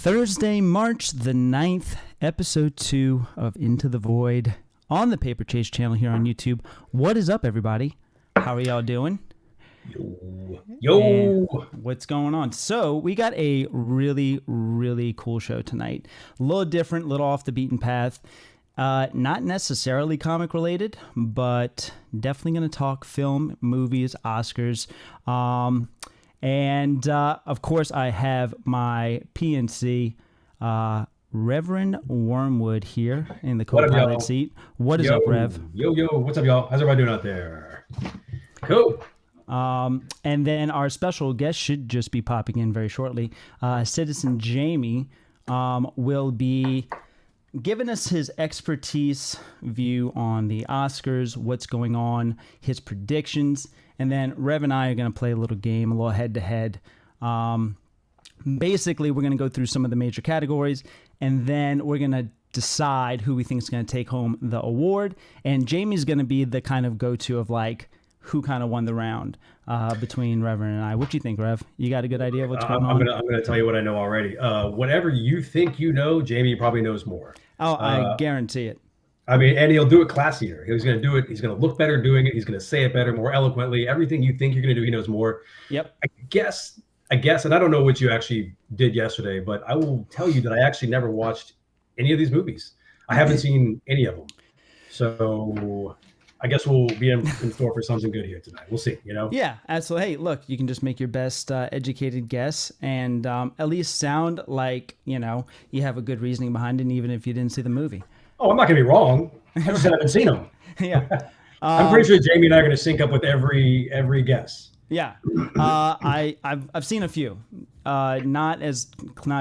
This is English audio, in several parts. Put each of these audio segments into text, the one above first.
Thursday, March the 9th, episode 2 of Into the Void on the Paper Chase channel here on YouTube. What is up, everybody? How are y'all doing? Yo. And what's going on? So we got a really cool show tonight. A little different, a little off the beaten path. Not necessarily comic related, but definitely going to talk film, movies, Oscars. And of course, I have my PNC, Reverend Wormwood here in the co-pilot seat. What is up, Rev? Yo. What's up, y'all? How's everybody doing out there? Cool. And then our special guest should just be popping in very shortly. Citizen Jamie will be giving us his expertise view on the Oscars, what's going on, his predictions. And then Rev and I are going to play a little game, a little head-to-head. Basically, we're going to go through some of the major categories, and then we're going to decide who we think is going to take home the award. And Jamie's going to be the kind of go-to of, like, who kind of won the round between Reverend and I. What do you think, Rev? You got a good idea of what's going on? I'm going to tell you what I know already. Whatever you think you know, Jamie probably knows more. Oh, I guarantee it. I mean, and he'll do it classier. He's going to do it. He's going to look better doing it. He's going to say it better, more eloquently. Everything you think you're going to do, he knows more. Yep. I guess, and I don't know what you actually did yesterday, but I will tell you that I actually never watched any of these movies. I haven't seen any of them. So I guess we'll be in store for something good here tonight. We'll see, you know? Yeah, absolutely. Hey, look, you can just make your best educated guess and at least sound like, you know, you have a good reasoning behind it, even if you didn't see the movie. Oh, I'm not going to be wrong. I just haven't seen them. Yeah. I'm pretty sure Jamie and I are going to sync up with every guess. Yeah. I've seen a few. Not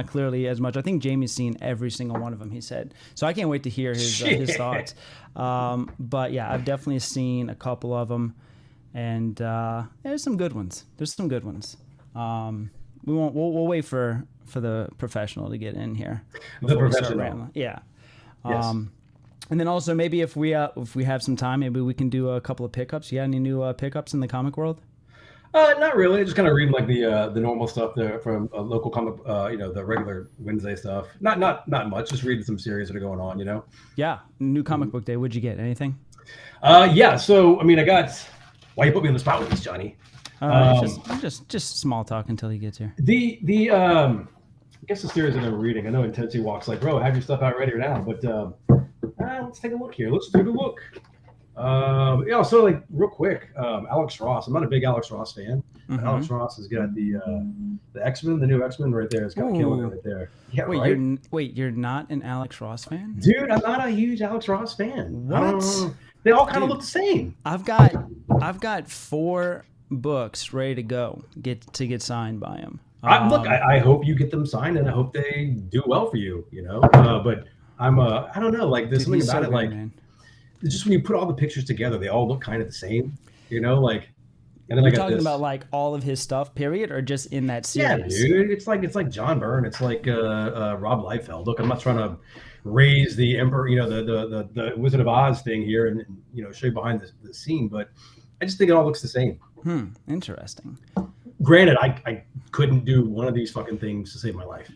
clearly as much. I think Jamie's seen every single one of them, he said. So I can't wait to hear his thoughts. But yeah, I've definitely seen a couple of them, and there's some good ones. We'll wait for the professional to get in here. The professional. Yeah. Yes. And then also maybe if we have some time, maybe we can do a couple of pickups. You got any new pickups in the comic world? Not really. Just kind of reading like the normal stuff there from a local comic, the regular Wednesday stuff. Not much. Just reading some series that are going on, you know. Yeah, new comic book day. What'd you get? Anything? Yeah. So I mean, I got. Why you put me on the spot with this, Johnny? Just small talk until he gets here. I guess the series that I'm reading. I know Intensity Walk's like, bro, have your stuff out ready now, but let's take a look here. Let's take a look. So like real quick, Alex Ross. I'm not a big Alex Ross fan. Mm-hmm. Alex Ross has got the X-Men, the new X-Men right there. It's got killing it right there. Yeah, You're not an Alex Ross fan? Dude, I'm not a huge Alex Ross fan. What? They all kind of look the same. I've got 4 books ready to go get signed by him. I hope you get them signed, and I hope they do well for you. You know, but I don't know. Like there's something about it, like. Man. Just when you put all the pictures together, they all look kind of the same, you know, like. And then you're talking about like all of his stuff, period, or just in that series? Yeah, dude, it's like John Byrne, it's like Rob Liefeld. Look, I'm not trying to raise the Emperor, you know, the Wizard of Oz thing here, and you know, show you behind the scene, but I just think it all looks the same. Interesting. Granted, I couldn't do one of these fucking things to save my life.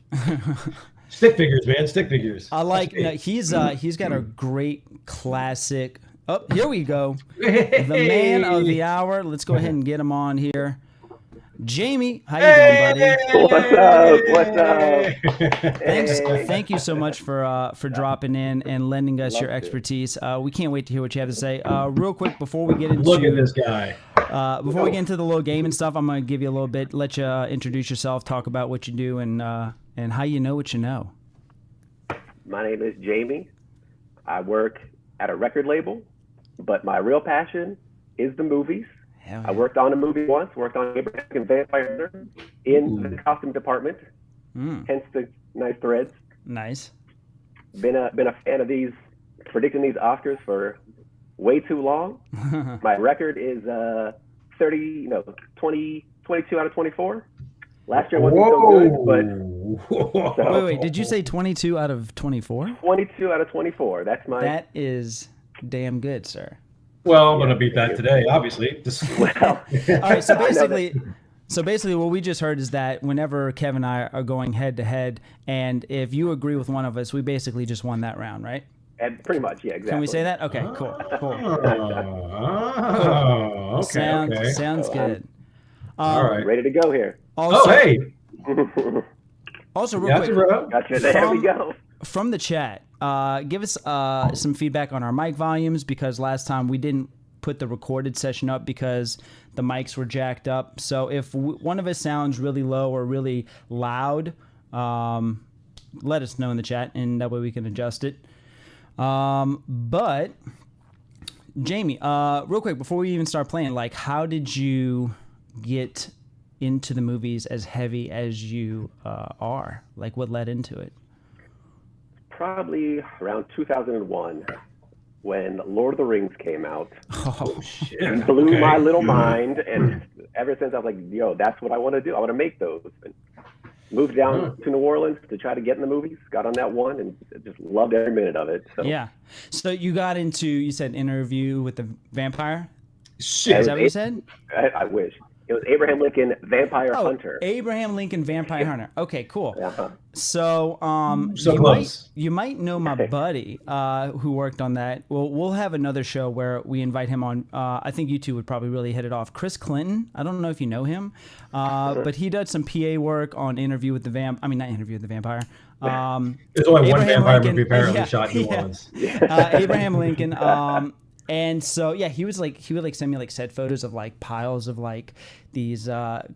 Stick figures, man. Stick figures. I like. He's got a great classic. Oh, here we go. The man of the hour. Let's go ahead and get him on here. Jamie, how you doing, buddy? What's up? Thank you so much for dropping in and lending us your expertise. We can't wait to hear what you have to say. Real quick before we get into look at this guy. Before we get into the little game and stuff, I'm gonna give you a little bit, let you introduce yourself, talk about what you do, and how you know what you know. My name is Jamie. I work at a record label, but my real passion is the movies. Yeah. I worked on a movie once, worked on Abraham and Vampire Hunter in the costume department, hence the nice threads. Nice. Been a fan of predicting these Oscars for way too long. My record is 22 out of 24. Last year wasn't so good, but wait, did you say 22 out of 24? 22 out of 24. That is damn good, sir. Well, I'm going to beat that today, obviously. All right, so basically, So basically what we just heard is that whenever Kevin and I are going head to head, and if you agree with one of us, we basically just won that round, right? And pretty much, yeah, exactly. Can we say that? Okay, cool. Oh, okay. Sounds good. All right. Ready to go here. Also, hey. Also, real quick, Gotcha. There we go. From the chat, give us some feedback on our mic volumes, because last time we didn't put the recorded session up because the mics were jacked up. So if one of us sounds really low or really loud, let us know in the chat, and that way we can adjust it. But Jamie, real quick, before we even start playing, like, how did you get into the movies as heavy as you are? Like, what led into it? Probably around 2001 when Lord of the Rings came out. Oh, shit. It blew my little mind, and ever since I was like, yo, that's what I want to do. I want to make those. And moved down to New Orleans to try to get in the movies, got on that one, and just loved every minute of it. So. Yeah. So you got into, you said Interview with the Vampire? Shit. Is that what you said? I wish. It was Abraham Lincoln, Vampire Hunter. Abraham Lincoln, Vampire Hunter. Okay, cool. Uh-huh. So, you might know my buddy who worked on that. Well, we'll have another show where we invite him on. I think you two would probably really hit it off. Chris Clinton. I don't know if you know him, but he does some PA work on Interview with the Vampire. I mean, not Interview with the Vampire. There's only one vampire movie apparently shot in New Orleans. Abraham Lincoln. And so, yeah, he would send me like set photos of like piles of like these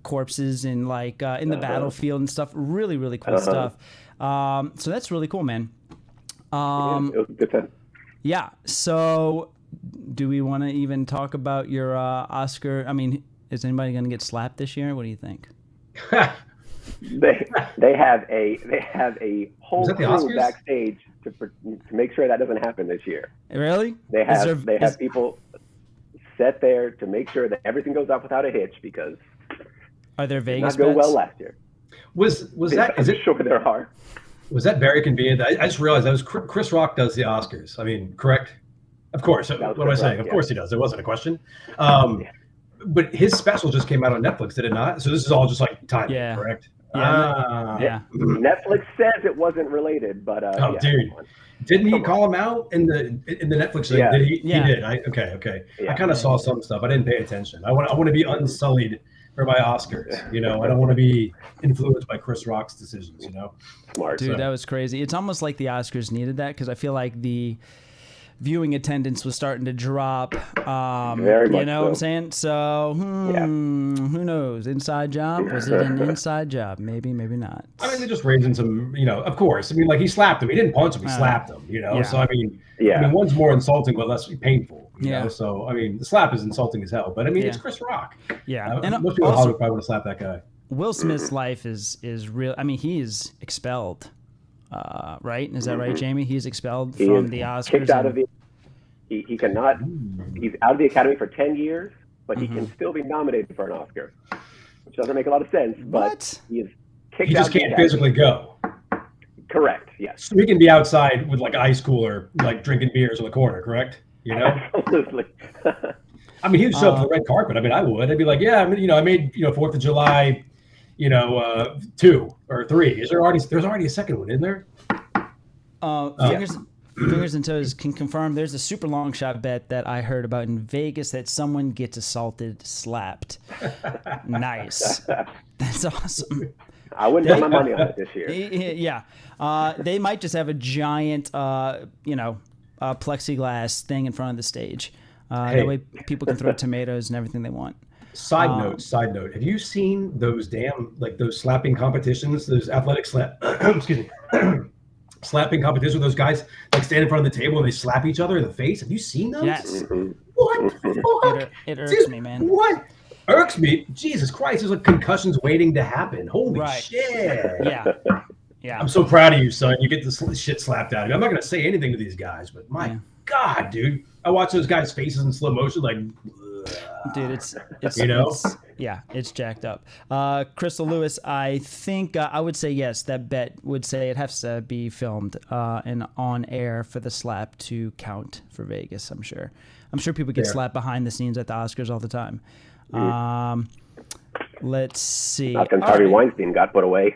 corpses in like in the battlefield and stuff. Really, really cool stuff. So that's really cool, man. It was a good time. Yeah. So do we want to even talk about your Oscar? I mean, is anybody going to get slapped this year? What do you think? They have a whole crew backstage to make sure that doesn't happen this year. Really? They have people set there to make sure that everything goes off without a hitch, because are there Vegas bets? Not go well last year. Was that? Is it sure there are? Was that very convenient? I just realized that was Chris Rock does the Oscars. I mean, correct? Of course. What am I saying? Of course he does. There wasn't a question. But his special just came out on Netflix, did it not? So this is all just like timing, correct? Yeah. Netflix says it wasn't related, but dude, didn't he call him out in the Netflix thing? Yeah. He did. Okay. Yeah. I kind of saw some stuff. I didn't pay attention. I want to be unsullied for my Oscars. You know, I don't want to be influenced by Chris Rock's decisions. You know, smart dude. That was crazy. It's almost like the Oscars needed that, because I feel like the viewing attendance was starting to drop. Very much you know so. what I'm saying? So, who knows? Inside job? Was it an inside job? Maybe, maybe not. I mean, they're just raising some, of course. I mean, like, he slapped him. He didn't punch him. He slapped him, Yeah. So, I mean, one's more insulting but less painful, you know? So, I mean, the slap is insulting as hell. But, I mean, it's Chris Rock. Yeah. And most people in Hollywood probably want to slap that guy. Will Smith's life is real. I mean, he is expelled, right? Is that right, Jamie? He's expelled from the Oscars. Kicked out of the... He cannot. He's out of the Academy for 10 years, but he can still be nominated for an Oscar, which doesn't make a lot of sense. But he is kicked out. He just can't physically go. Correct. Yes. So he can be outside with like ice cooler, like drinking beers in the corner. Correct. You know. Absolutely. I mean, he'd show up for the red carpet. I mean, I would. I'd be like, yeah, I mean, I made 4th of July, 2 or 3. There's already a second one, isn't there? Fingers and Toes can confirm there's a super long shot bet that I heard about in Vegas that someone gets assaulted, slapped. Nice. That's awesome. I wouldn't put my money on it this year. Yeah. They might just have a giant, plexiglass thing in front of the stage. That way people can throw tomatoes and everything they want. Side note. Have you seen those those slapping competitions, those athletic slapping competition where those guys like stand in front of the table and they slap each other in the face? Have you seen those? Yes. What? It irks me, man. What? Irks me? Jesus Christ, there's like concussions waiting to happen. Holy shit. Yeah. I'm so proud of you, son. You get this shit slapped out of you. I'm not going to say anything to these guys, but my God, dude. I watch those guys' faces in slow motion like... Dude, it's it's jacked up. Crystal Lewis, I think I would say yes. That bet would say it has to be filmed and on air for the slap to count for Vegas. I'm sure people get slapped behind the scenes at the Oscars all the time. Let's see. Not since All Harvey right. Weinstein got put away.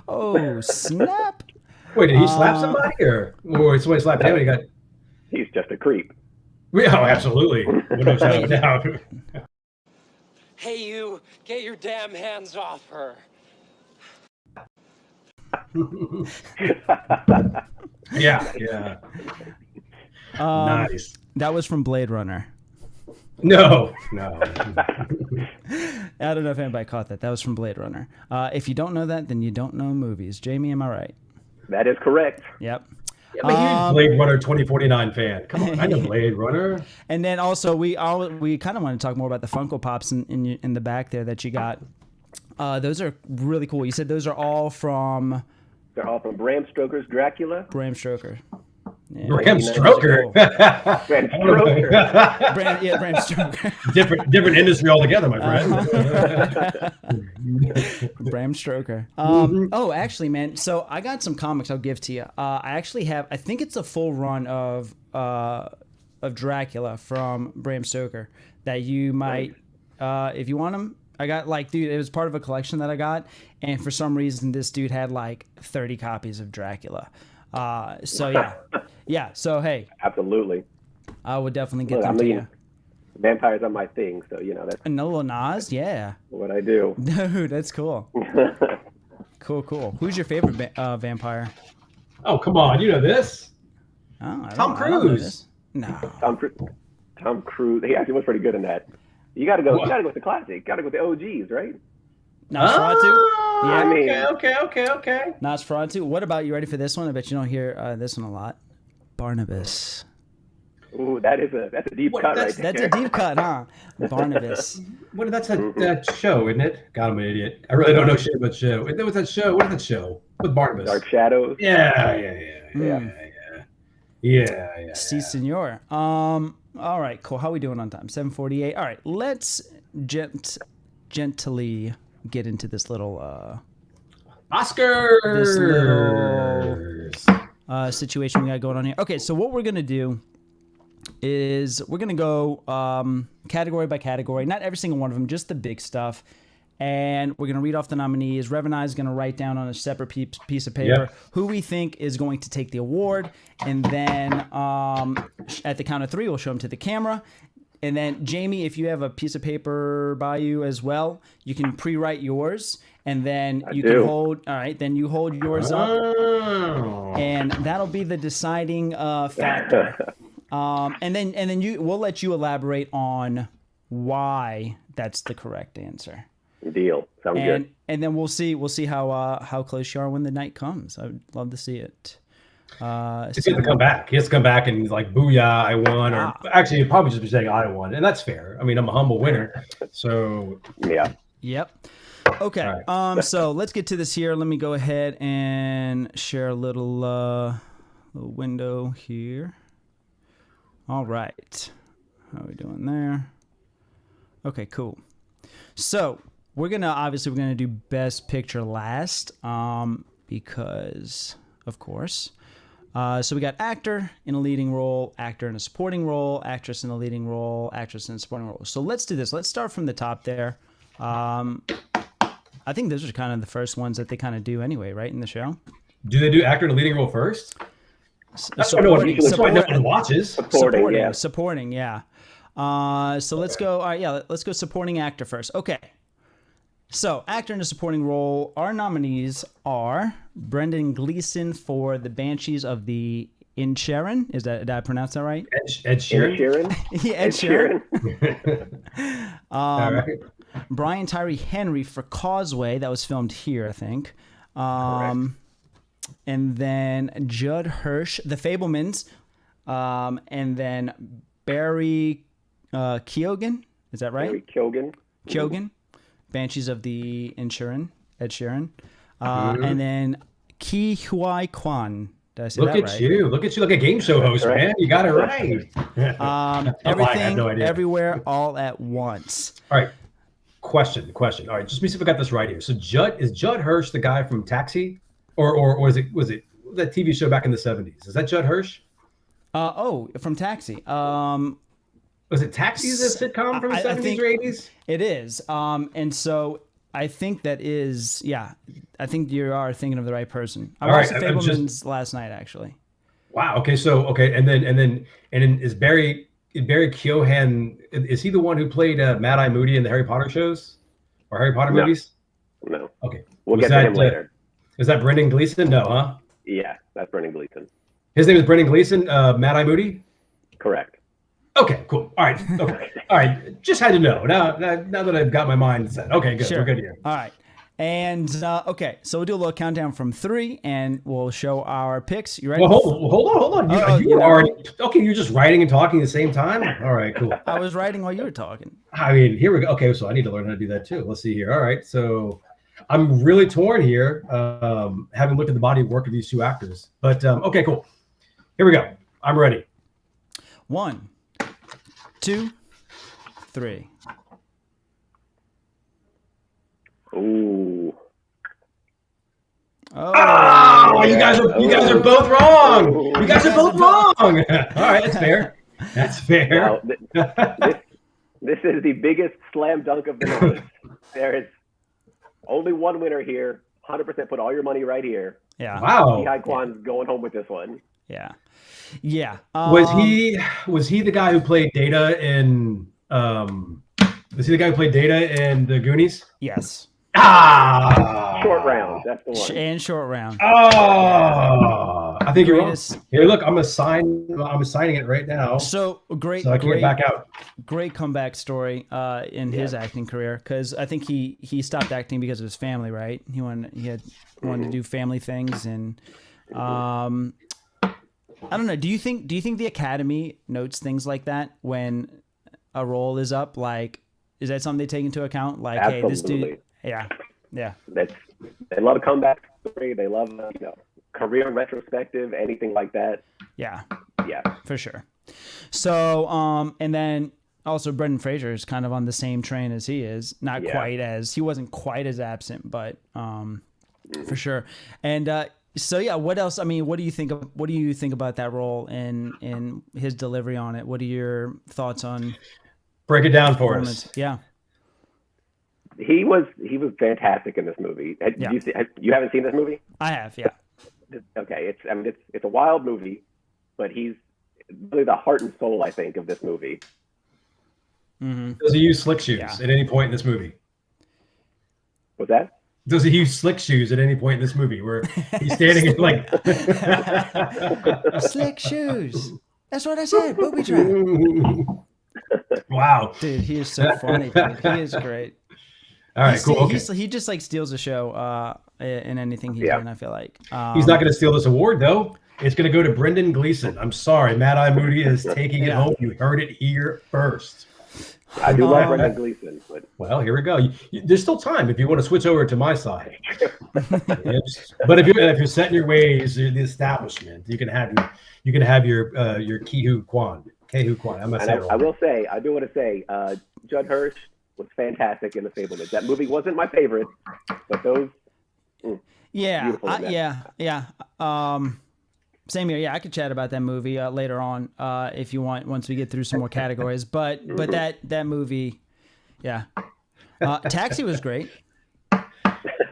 Oh, snap. Wait, did he slap somebody or somebody slapped him and he got? He's just a creep. Yeah, oh, absolutely. No shadow of a doubt. Hey, you, get your damn hands off her. Yeah. Nice. That was from Blade Runner. No. I don't know if anybody caught that. That was from Blade Runner. If you don't know that, then you don't know movies. Jamie, am I right? That is correct. Yep. Yeah, but you're a Blade Runner 2049 fan. Come on, I know Blade Runner. And then also we kind of want to talk more about the Funko Pops in the back there that you got. Those are really cool. You said those are all from They're all from Bram Stoker's Dracula. Bram Stoker. Yeah. Bram Stoker. Bram Stoker. Bram Stoker. different industry altogether, my friend. Bram Stoker. Oh, actually, man. So I got some comics I'll give to you. I actually have. I think it's a full run of Dracula from Bram Stoker that you might, if you want them. I got dude, it was part of a collection that I got, and for some reason this dude had 30 copies of Dracula. So yeah. So hey, Absolutely. I would definitely get Look, them to you. Vampires are my thing, so that's No Nas, yeah. what I do. Dude, that's cool. Cool. Who's your favorite vampire? Oh, come on. You know this. Oh, I Tom don't know Cruise. this. No. Tom Cruise. He actually was pretty good in that. You gotta go. You gotta go with the classic. You gotta go with the OGs, right? Nosferatu? Oh, Yeah. I mean- okay. Nosferatu. What about, you ready for this one? I bet you don't hear this one a lot. Barnabas. Ooh, that's a deep cut right there. That's a deep cut, huh? Barnabas. What? That's that show, isn't it? God, I'm an idiot. I really don't know shit about show. What was that show? What is that show with Barnabas? Dark Shadows. Yeah. Si, senor. All right, cool. How are we doing on time? 7:48. All right, let's gently get into this little Oscars. this little situation we got going on here. Okay, so what we're gonna do is we're gonna go category by category, not every single one of them, just the big stuff. And we're going to read off the nominees. Rev and I is going to write down on a separate piece of paper who we think is going to take the award. And then at the count of 3, we'll show them to the camera. And then, Jamie, if you have a piece of paper by you as well, you can pre-write yours. And then can hold, all right, then you hold yours up. And that'll be the deciding factor. And then we'll let you elaborate on why that's the correct answer. Deal. Sounds good. And then we'll see how close you are when the night comes. I'd love to see it. He's going to come back. He has to come back and he's like, "Booyah, I won!" Or actually, he'd probably just be saying, "I won," and that's fair. I mean, I'm a humble winner, so Yeah. Yep. Okay. Right. So let's get to this here. Let me go ahead and share a little window here. All right. How are we doing there? Okay. Cool. So we're gonna do Best Picture last, because of course. So we got actor in a leading role, actor in a supporting role, actress in a leading role, actress in a supporting role. So let's do this. Let's start from the top there. I think those are kind of the first ones that they kind of do anyway, right, in the show. Do they do actor in a leading role first? That's why no one watches. Supporting, yeah. So let's go. All right, yeah. Let's go supporting actor first. Okay. So actor in a supporting role. Our nominees are Brendan Gleeson for The Banshees of the Inisherin. Did I pronounce that right? Ed Sheeran. Yeah, Ed Sheeran. All right. Brian Tyree Henry for Causeway. That was filmed here, I think. And then Judd Hirsch, The Fabelmans. And then Barry Keoghan. Is that right? Barry Keoghan. Keoghan. Banshees of the Inisherin. Ed Sheeran. And then Ki Huai Kwan. Did I say that right? Look at you like a game show host, man. You got it right. Everything, no idea. everywhere, all at once. All right. Question. All right, just let me see if I got this right here. So is Judd Hirsch the guy from Taxi? Or was it that TV show back in the 70s? Is that Judd Hirsch? From Taxi. Was it Taxi's a sitcom from the 70s or 80s? It is. And so I think that is, yeah, I think you are thinking of the right person. I watched The Fabelmans last night, actually. Wow. Okay. So, okay. And then is Barry Keoghan, is he the one who played Mad Eye Moody in the Harry Potter shows or Harry Potter movies? No. Okay. We'll get to him later. Is that Brendan Gleeson? No, huh? Yeah, that's Brendan Gleeson. His name is Brendan Gleeson, Mad Eye Moody? Correct. Okay, cool. All right. Okay. All right. Just had to know. Now that I've got my mind set. Okay, good. Sure. We're good here. All right. And okay, so we'll do a little countdown from 3, and we'll show our picks. You ready? Well, hold on. You were already okay. You're just writing and talking at the same time. All right, cool. I was writing while you were talking. I mean, here we go. Okay, so I need to learn how to do that too. Let's see here. All right, so I'm really torn here, having looked at the body of work of these two actors. But okay, cool. Here we go. I'm ready. 1, 2, 3. Ooh. Oh, you guys are both wrong. You guys are both wrong. All right, that's fair. That's fair. Now, this is the biggest slam dunk of the night. There is only one winner here. 100% put all your money right here. Yeah. Wow. Mihai Kwan's going home with this one. Yeah. Yeah. Was he the guy who played Data in was he the guy who played Data in the Goonies? Yes. Short Round. That's the one. And Short Round. Oh, I think you're wrong. Here, look, I'm assigning it right now. So great. So I can get back out. Great comeback story in his acting career, because I think he stopped acting because of his family, right? He wanted to do family things, and I don't know. Do you think the Academy notes things like that when a role is up? Like, is that something they take into account? Like, Absolutely. Hey, this dude. Yeah. They love a comeback story. They love career retrospective, anything like that. Yeah, Yeah, for sure. So and then also Brendan Fraser is kind of on the same train as he is. He wasn't quite as absent, but for sure. And so yeah, what else? I mean, what do you think about that role and his delivery on it? What are your thoughts on? Break it down for us. Yeah. he was fantastic in this movie. You haven't seen this movie? I have, yeah. Okay, it's a wild movie, but he's really the heart and soul, I think, of this movie. Mm-hmm. Does he use slick shoes at any point in this movie? What's that? Does he use slick shoes at any point in this movie where he's standing in like slick shoes? That's what I said. Booby trap. Wow, dude, he is so funny. Dude. He is great. All right, cool. Okay. He just like steals the show in anything he's in. I feel like he's not going to steal this award though. It's going to go to Brendan Gleeson. I'm sorry, Mad Eye Moody is taking it home. You heard it here first. I do love Brendan Gleeson, but well, here we go. There's still time if you want to switch over to my side. But if you're setting your ways, the establishment, you can have your Kehu Kwan. Kehu Kwan. I do want to say, Judd Hirsch was fantastic in The Fabelmans. That movie wasn't my favorite, but those. Same here. Yeah, I could chat about that movie later on if you want. Once we get through some more categories, but that movie, yeah. Taxi was great.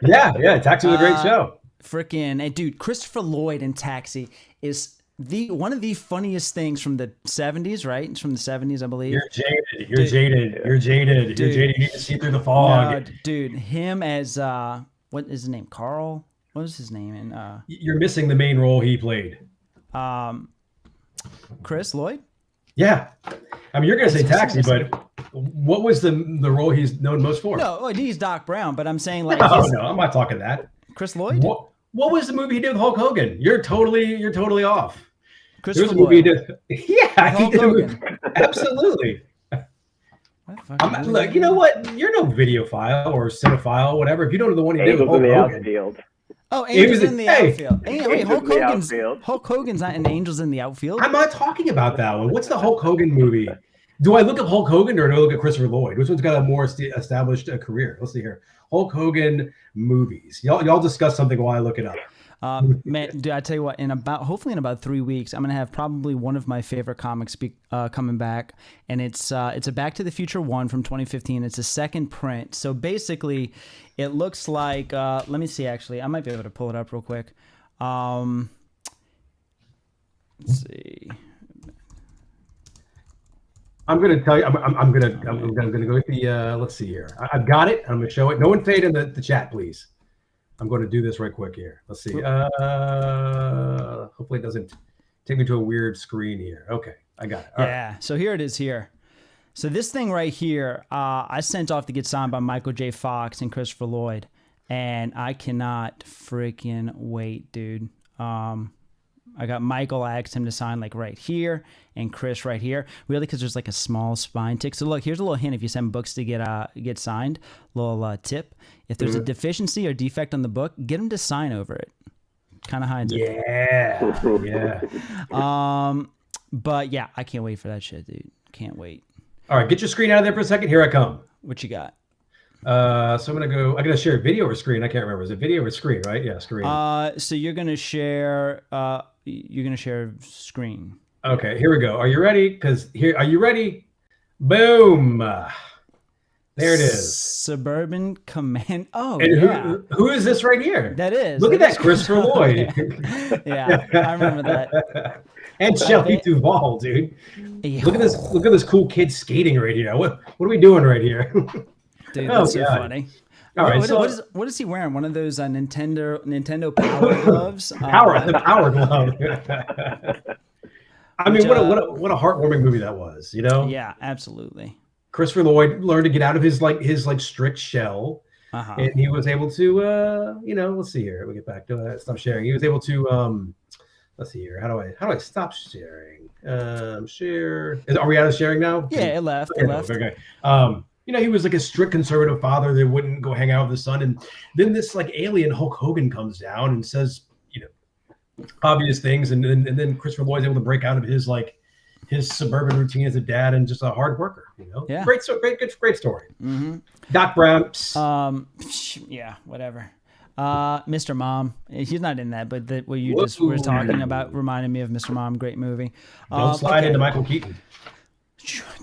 Yeah. Taxi was a great show. Freaking dude, Christopher Lloyd in Taxi is one of the funniest things from the 70s, right? It's from the 70s, I believe. You're jaded. You need to see through the fog. No, dude, him as what is his name? Carl. What was his name? And you're missing the main role he played. Chris Lloyd. Yeah, I mean you're gonna say Taxi, but what was the role he's known most for? No, he's Doc Brown, but I'm saying like. No, I'm not talking that. Chris Lloyd. What was the movie he did with Hulk Hogan? You're totally off. Christopher Lloyd. Yeah, he did a movie. Absolutely. Look, you know what? You're no videophile or cinephile, whatever. If you don't know the one he did with Hulk Hogan. Outfield. Oh, Angels in the Outfield. Wait, Hulk Hogan's not in Angels in the Outfield? I'm not talking about that one. What's the Hulk Hogan movie? Do I look at Hulk Hogan or do I look at Christopher Lloyd? Which one's got a more established career? Let's see here. Hulk Hogan movies. Y'all discuss something while I look it up. Man, dude, I tell you what, hopefully in about 3 weeks, I'm gonna have probably one of my favorite comics coming back, and it's a Back to the Future 1 from 2015. It's a second print, so basically, it looks like. Let me see. Actually, I might be able to pull it up real quick. Let's see. I'm gonna tell you. I'm gonna go with the. Let's see here. I've got it. I'm gonna show it. No one fade in the chat, please. I'm going to do this right quick here. Let's see. Hopefully it doesn't take me to a weird screen here. Okay, I got it. All right. So here it is here. So this thing right here, I sent off to get signed by Michael J. Fox and Christopher Lloyd, and I cannot freaking wait, dude. I got Michael. I asked him to sign like right here, and Chris right here. Really, because there's like a small spine tick. So look, here's a little hint. If you send books to get signed, little tip. If there's a deficiency or defect on the book, get him to sign over it. Kind of hides it. Yeah. But yeah, I can't wait for that shit, dude. Can't wait. All right, get your screen out of there for a second. Here I come. What you got? So I'm gonna share video or screen. I can't remember. Is it video or screen? Right? Yeah, screen. So you're gonna share. Screen. Okay, here we go. Are you ready? Are you ready? Boom. There it is. Suburban Command. Oh, and yeah. Who is this right here? That is. Look at that, Christopher Lloyd. Yeah, I remember that. And Shelley Duvall, dude. Yeah. Look at this. Look at this cool kid skating right here. What are we doing right here? Dude, that's so funny. All right, what is he wearing? One of those Nintendo Power Gloves? The Power Glove. I mean, what a heartwarming movie that was, you know? Yeah, absolutely. Christopher Lloyd learned to get out of his strict shell, and he was able to, let's see here. We'll get back to stop sharing. He was able to, let's see here. How do I stop sharing? Share. Are we out of sharing now? Yeah, it left. Okay. He was like a strict conservative father that wouldn't go hang out with his son. And then this like alien Hulk Hogan comes down and says, obvious things. And then Christopher Lloyd's able to break out of his suburban routine as a dad and just a hard worker, Yeah. Great story. Mm-hmm. Doc Brown. Yeah, whatever. Mr. Mom. He's not in that, but what you just were talking about reminded me of Mr. Mom. Great movie. Don't slide into Michael Keaton.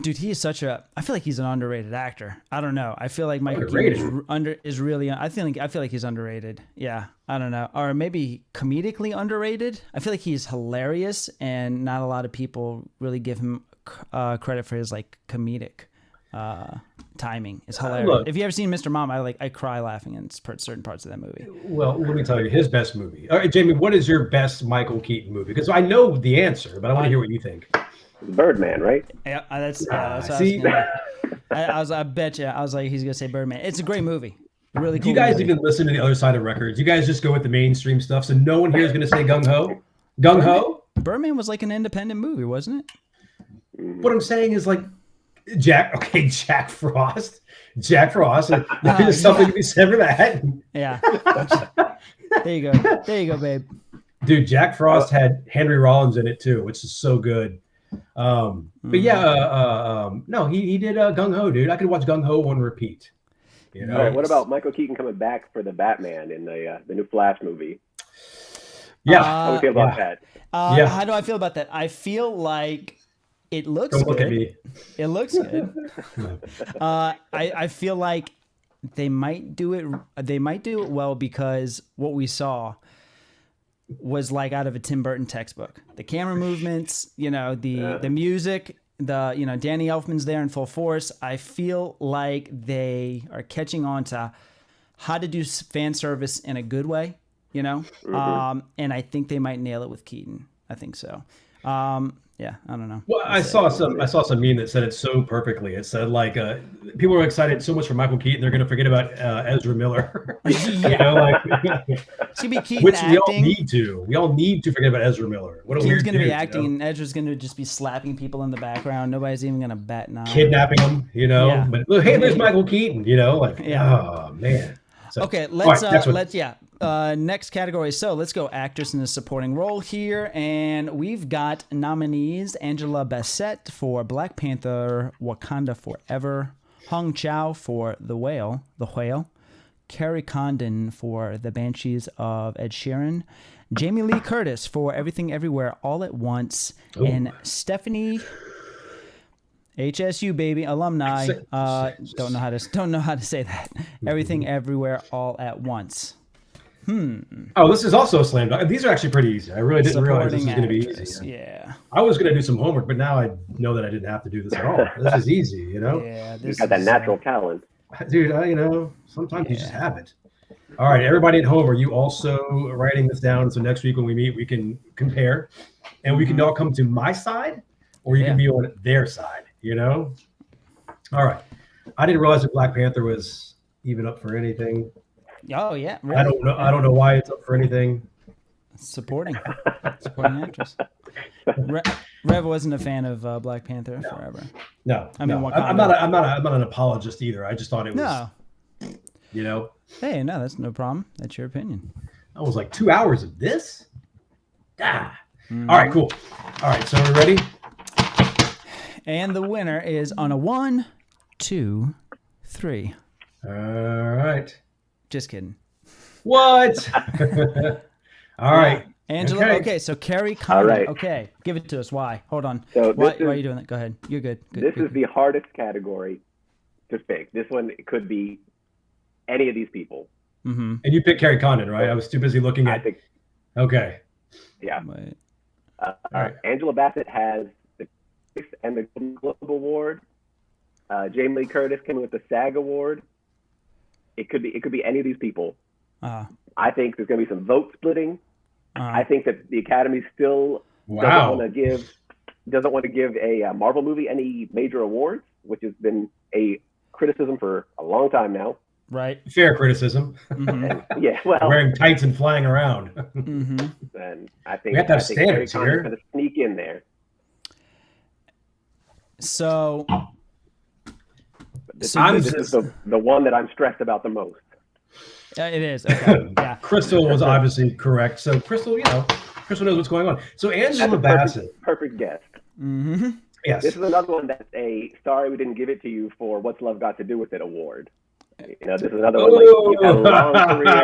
Dude, he is such a. I feel like he's an underrated actor. I don't know. I feel like Michael Keaton is really. I feel like he's underrated. Yeah, I don't know, or maybe comedically underrated. I feel like he's hilarious, and not a lot of people really give him credit for his like comedic timing. It's hilarious. Look, if you ever seen Mr. Mom, I cry laughing in certain parts of that movie. Well, let me tell you, his best movie. All right, Jamie, what is your best Michael Keaton movie? Because I know the answer, but I want to hear what you think. Birdman, right? Yeah, that's what see? I bet you. I was like, he's gonna say Birdman. It's a great movie. Really cool. Do you guys movie. even listen to the other side of records? You guys just go with the mainstream stuff, so no one here is gonna say gung ho. Gung ho. Birdman was like an independent movie, wasn't it? What I'm saying is like Jack Frost. There's something to be said for that. Yeah. There you go, babe. Dude, Jack Frost had Henry Rollins in it too, which is so good. But yeah, no, he did Gung Ho, dude. I could watch Gung Ho on repeat. All right, what about Michael Keaton coming back for the Batman in the new Flash movie? Yeah, how do you feel about that? How do I feel about that? I feel like it looks Don't good. Look at me. It looks good. I feel like they might do it. They might do it well because what we saw was like out of a Tim Burton textbook. The camera movements, the music, Danny Elfman's there in full force. I feel like they are catching on to how to do fan service in a good way, Mm-hmm. and I think they might nail it with Keaton. I think so. Yeah, I don't know. Well, I saw some meme that said it so perfectly. It said like people are excited so much for Michael Keaton, they're going to forget about Ezra Miller. Yeah. It's gonna be Keaton which acting. we all need to. We all need to forget about Ezra Miller. What a Keaton's weird going to be dude, acting, and Ezra's going to just be slapping people in the background. Nobody's even going to bat an eye. Kidnapping him, Yeah. But look, hey, there's Michael Keaton, oh man. So, Okay, next category. So let's go actress in a supporting role here, and we've got nominees: Angela Bassett for Black Panther, Wakanda Forever; Hong Chow for The Whale; Carrie Condon for The Banshees of Ed Sheeran, Jamie Lee Curtis for Everything Everywhere All at Once, and Stephanie HSU baby alumni. Don't know how to say that. Everything Everywhere All at Once. Oh, this is also a slam dunk. These are actually pretty easy. I really didn't realize this was going to be easy. Yeah. I was going to do some homework, but now I know that I didn't have to do this at all. This is easy, you know? Yeah. You got that natural talent. Dude, sometimes you just have it. All right, everybody at home, are you also writing this down? So next week when we meet, we can compare, and we can all come to my side, or you can be on their side, you know? All right. I didn't realize that Black Panther was even up for anything. Oh yeah, really? I don't know why it's up for anything. Supporting actress. Rev wasn't a fan of Black Panther forever. No, I mean, I'm not an apologist either. I just thought it was. No. You know. Hey, no, that's no problem. That's your opinion. That was like 2 hours of this. Ah. All right, cool. All right, so we're ready. And the winner is on a 1, 2, 3. All right. Just kidding. What? All right. Angela, okay, so Carrie Condon. All right. Okay, give it to us. Why? Hold on. So why are you doing that? Go ahead. You're good. This is the hardest category to pick. This one could be any of these people. Mm-hmm. And you picked Carrie Condon, right? I was too busy looking at. Okay. Yeah. Wait. All right. Angela Bassett has the Critics and the Golden Globe Award. Jamie Lee Curtis came with the SAG Award. It could be any of these people. I think there's going to be some vote splitting. I think that the Academy still doesn't want to give a Marvel movie any major awards, which has been a criticism for a long time now. Right. Fair criticism. Mm-hmm. Yeah, well, wearing tights and flying around. Mm-hmm. And I think we have to have standards here. Going to sneak in there. So This is the one that I'm stressed about the most. It is. Okay. Yeah. Crystal was obviously correct. So Crystal knows what's going on. So Angela Bassett. Perfect guess. Mm-hmm. Yes. This is another one that's a sorry we didn't give it to you for What's Love Got to Do with It award. You know, this is another one. Like, you've had a long career.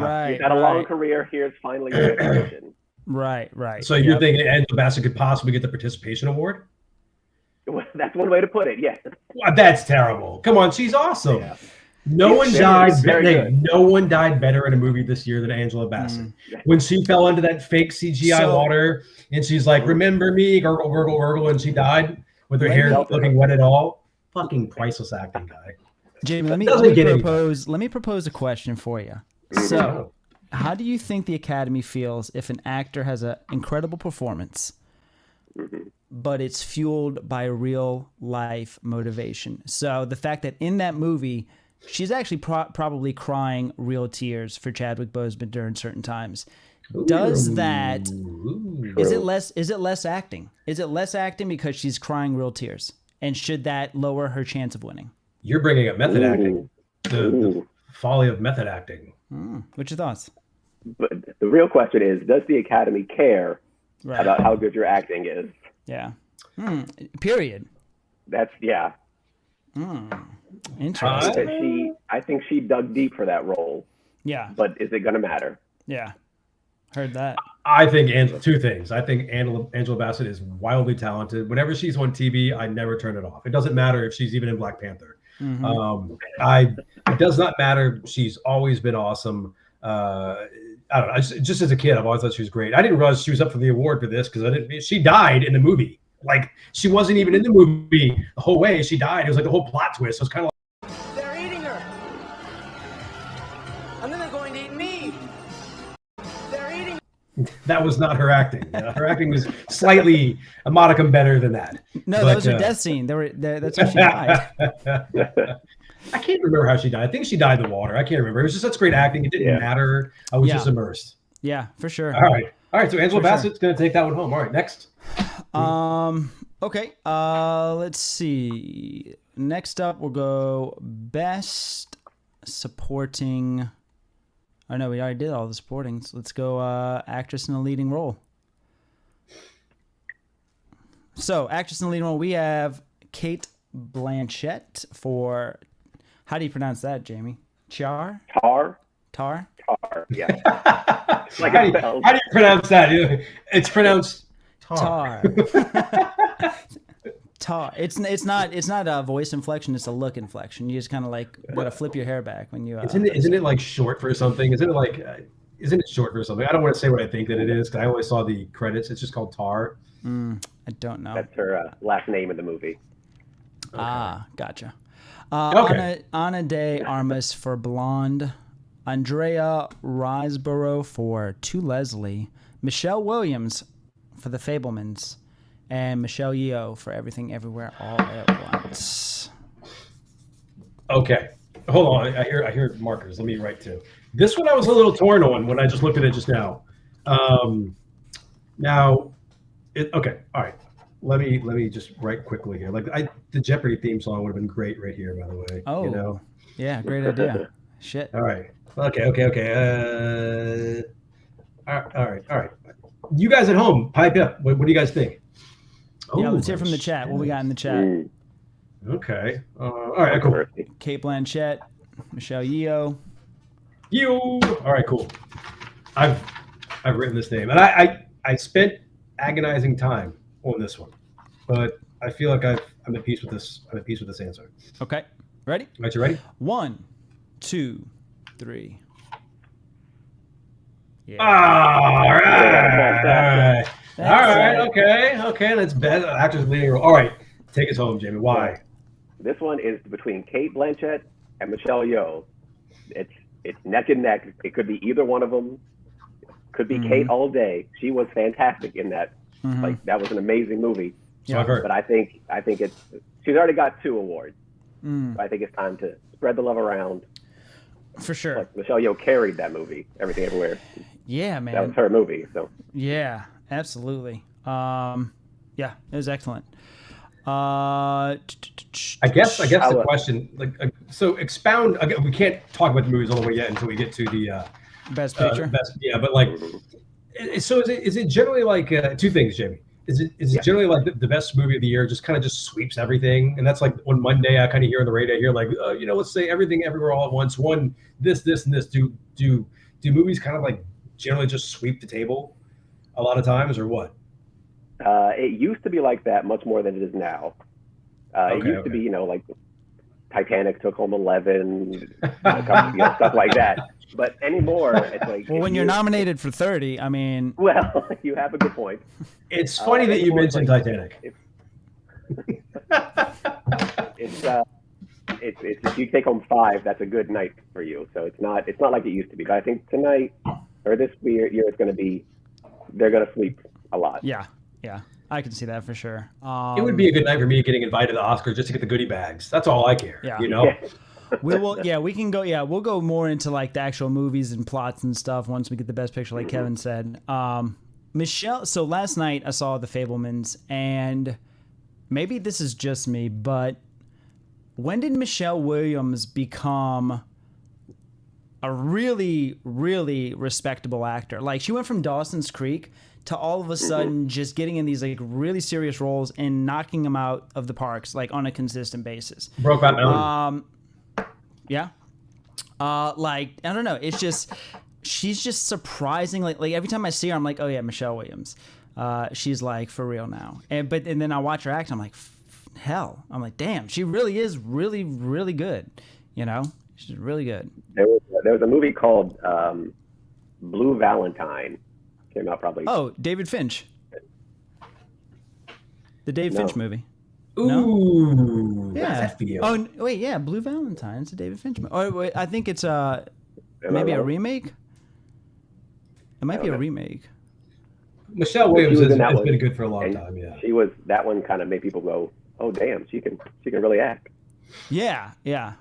Right. You've had a long career. Here's finally your recognition. Right. So you're thinking Angela Bassett could possibly get the participation award? That's one way to put it. Yes. Well, that's terrible. Come on, she's awesome. Yeah. No one died better in a movie this year than Angela Bassett. When she fell into that fake CGI water and she's like, "Remember me, gurgle, gurgle, gurgle," and she died with her hair looking wet at all. Fucking priceless acting, guy. Jamie, let me propose a question for you. So, how do you think the Academy feels if an actor has an incredible performance, but it's fueled by real life motivation? So the fact that in that movie, she's actually probably crying real tears for Chadwick Boseman during certain times. Does that, is it less acting? Is it less acting because she's crying real tears? And should that lower her chance of winning? You're bringing up method acting. The folly of method acting. What's your thoughts? But the real question is, does the Academy care about how good your acting is? Yeah. Period. That's, yeah. Interesting. I think she dug deep for that role. Yeah. But is it going to matter? Yeah. Heard that. I think two things. I think Angela Bassett is wildly talented. Whenever she's on TV, I never turn it off. It doesn't matter if she's even in Black Panther. It does not matter. She's always been awesome. I don't know. Just as a kid, I've always thought she was great. I didn't realize she was up for the award for this because she died in the movie. Like, she wasn't even in the movie the whole way. She died. It was like the whole plot twist. So it's kind of like, they're eating her. And then they're going to eat me. They're eating. That was not her acting. Her acting was slightly a modicum better than that. No, that was her death scene. That's how she died. I can't remember how she died. I think she died in the water. I can't remember. It was just such great acting. It didn't matter. I was just immersed. Yeah, for sure. All right. So Angela Bassett's going to take that one home. All right, next. Okay. Let's see. Next up, we'll go best supporting. Oh no, we already did all the supporting. So let's go actress in a leading role. So actress in a leading role, we have Cate Blanchett for. How do you pronounce that, Jamie? Char? Tar. Tar? Tar. Yeah. Like how, it do you, spells. how do you pronounce that? It's pronounced Tar. Tar. It's not a voice inflection. It's a look inflection. You just kind of like gotta flip your hair back when you. Isn't it like short for something? Isn't it short for something? I don't want to say what I think that it is because I always saw the credits. It's just called Tar. I don't know. That's her last name in the movie. Okay. Ah, gotcha. Okay. Ana de Armas for Blonde, Andrea Riseborough for To Leslie, Michelle Williams for The Fablemans, and Michelle Yeoh for Everything Everywhere All at Once. Okay, hold on. I hear markers. Let me write too. This one I was a little torn on when I just looked at it just now. Okay, all right. Let me just write quickly here. The Jeopardy theme song would have been great right here, by the way. Oh, you know? Yeah, great idea. Shit. All right. Okay. All right. You guys at home, pipe up. What do you guys think? Yeah, let's hear from the chat. What we got in the chat? Okay. All right. Cool. Kate Blanchett, Michelle Yeoh. All right. Cool. I've written this name, and I spent agonizing time on this one, but I feel like I'm at peace with this. I'm at peace with this answer. Okay. Ready? All right. You ready? 1, 2, 3. Yeah. All right. That's All right. Okay. That's bad. Actors leading role. All right. Take us home, Jamie. Why? This one is between Kate Blanchett and Michelle Yeoh. It's neck and neck. It could be either one of them. Could be Kate all day. She was fantastic in that. Like that was an amazing movie. Yeah. But I think she's already got 2 awards. So I think it's time to spread the love around. For sure. Like Michelle Yeoh carried that movie, Everything Everywhere. Yeah, man. That was her movie. So yeah, absolutely. Yeah, it was excellent. I guess the question, so expound. Again, we can't talk about the movies all the way yet until we get to the best picture. But so is it generally like 2 things, Jamie? Is it generally like the best movie of the year just kind of just sweeps everything? And that's like on Monday I kind of hear on the radio here let's say Everything Everywhere All at Once won this and this. Do movies kind of like generally just sweep the table a lot of times, or what? It used to be like that much more than it is now. It used to be, like Titanic took home 11, stuff like that. But anymore, it's like... Well, when you're nominated for 30, I mean... Well, you have a good point. It's funny that you mentioned Titanic. It's if you take home 5, that's a good night for you. So it's not like it used to be. But I think tonight, or this year, it's going to be... They're going to sweep a lot. Yeah. I can see that for sure. It would be a good night for me getting invited to the Oscars just to get the goodie bags. That's all I care. Yeah. We can go. Yeah, we'll go more into like the actual movies and plots and stuff once we get the best picture, like Kevin said. Michelle. So last night I saw The Fablemans, and maybe this is just me, but when did Michelle Williams become a really, really respectable actor? Like she went from Dawson's Creek to all of a sudden just getting in these like really serious roles and knocking them out of the parks like on a consistent basis. Brokeback Mountain. Yeah. I don't know. It's just, she's just surprising. Like every time I see her, I'm like, oh yeah, Michelle Williams. She's like for real now. And then I watch her act. I'm like, hell. I'm like, damn, she really is really, really good. She's really good. There was a movie called Blue Valentine. Came out probably. Oh, David Finch. The David Finch movie. Ooh. Yeah. That feel? Oh, wait, yeah. Blue Valentine. It's a David Finch movie. Oh, wait, I think it's maybe a remake. It might be a remake. Michelle Williams has been good for a long time. Yeah. She was, that one kind of made people go, oh, damn, she can really act. Yeah. Yeah,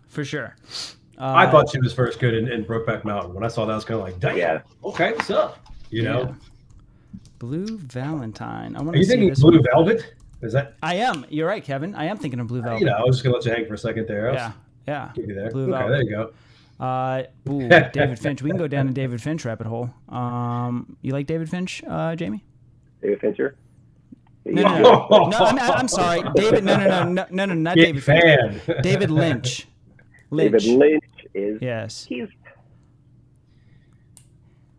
for sure. I thought she was first good in Brokeback Mountain. When I saw that, I was kind of like, damn, okay, what's up? Blue Valentine. Are you thinking Blue Velvet? Is that? I am. You're right, Kevin. I am thinking of Blue Velvet. I was just gonna let you hang for a second there. Yeah. Give you there. Blue Velvet. There you go. David Finch. We can go down the David Finch rabbit hole. You like David Finch, Jamie? David Fincher? I'm sorry, David. No, not Big David fan. David Lynch. David Lynch is. Yes. He's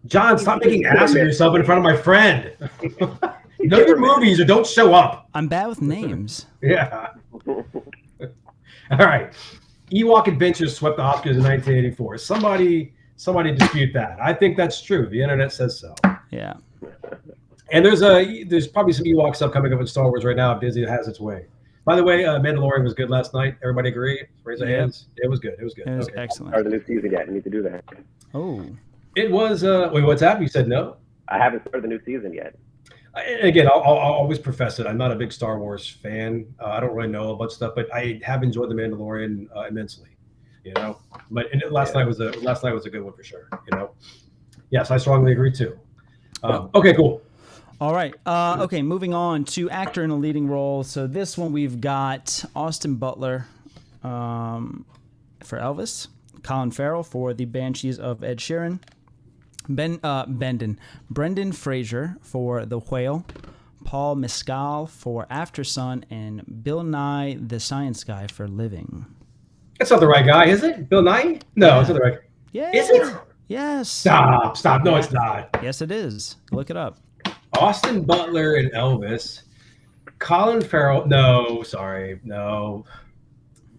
John, stop making ass of yourself in front of my friend. Know your movies or don't show up. I'm bad with names. Yeah. All right. Ewok Adventures swept the Oscars in 1984. Somebody dispute that. I think that's true. The internet says so. Yeah. And there's probably some Ewok stuff coming up in Star Wars right now if Disney has its way. By the way, Mandalorian was good last night. Everybody agree? Raise their hands. It was good. It was good. It was okay. excellent. Started the new season yet. I need to do that. Oh. It was. Wait, what's that? You said no? I haven't started the new season yet. Again, I'll always profess it. I'm not a big Star Wars fan. I don't really know a bunch of stuff, but I have enjoyed The Mandalorian immensely. You know, but last night was a good one for sure. You know, yes, I strongly agree too. Okay, cool. All right. Okay, moving on to actor in a leading role. So this one we've got Austin Butler for Elvis, Colin Farrell for The Banshees of Ed Sheeran, Brendan Fraser for The Whale, Paul Mescal for After Sun, and Bill Nye the Science Guy for Living. That's not the right guy, is it? Bill Nye? No, it's not the right. Yeah. Is it? Yes. Stop. No, it's not. Yes, it is. Look it up. Austin Butler and Elvis. Colin Farrell. No, sorry. No.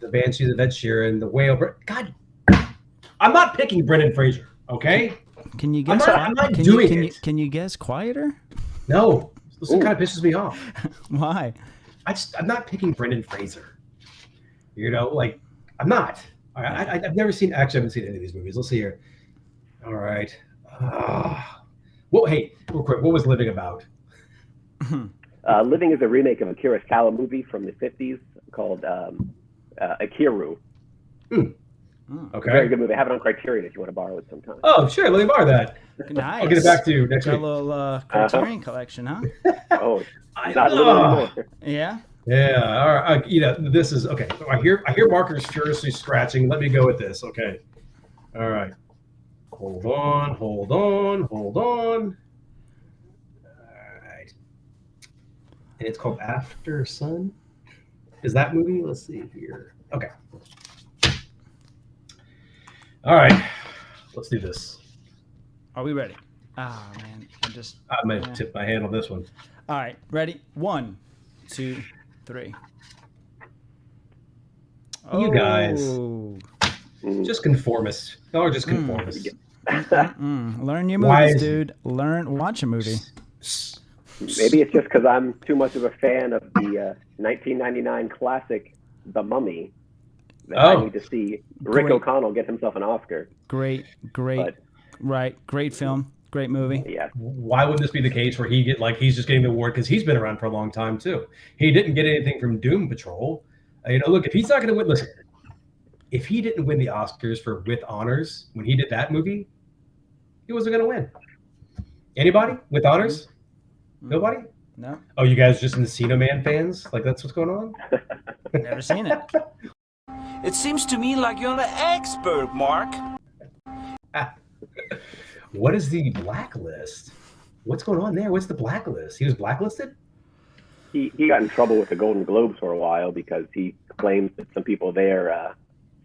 The Banshees of Ed Sheeran. The Whale. God. I'm not picking Brendan Fraser, okay? Can you guess? I'm not doing it. Can you guess quieter? No. This kind of pisses me off. Why? I'm not picking Brendan Fraser. You know, like, I'm not. I've never seen, actually, I haven't seen any of these movies. Let's see here. All right. Hey, real quick, what was Living about? Living is a remake of a Kurosawa movie from the 50s called Akiru. Okay. Very good movie. I have it on Criterion if you want to borrow it sometime. Oh, sure. Let me borrow that. Nice. I'll get it back to you next Got week. a little Criterion collection, huh? Oh, not little anymore. Yeah. Yeah. All right. You know, this is okay. I hear markers furiously scratching. Let me go with this. Okay. All right. Hold on. All right. And it's called After Sun. Is that movie? Let's see here. Okay. All right. Let's do this. Are we ready? Oh man, I might have tipped my hand on this one. All right, ready? 1, 2, 3. You guys. Oh. Just conformists. Y'all are just conformists. Learn your movies, dude. Watch a movie. Maybe it's just because I'm too much of a fan of the 1999 classic, The Mummy, that I need to see Rick O'Connell get himself an Oscar. Great film, great movie. Yeah. Why wouldn't this be the case where he's just getting the award because he's been around for a long time too? He didn't get anything from Doom Patrol. Look, if he's not going to win, listen. If he didn't win the Oscars for With Honors when he did that movie, he wasn't going to win. Anybody with honors? Nobody? No. Oh, you guys just Encino Man fans? Like that's what's going on? Never seen it. It seems to me like you're an expert, Mark. What is the blacklist? What's going on there? What's the blacklist? He was blacklisted? He got in trouble with the Golden Globes for a while because he claims that some people there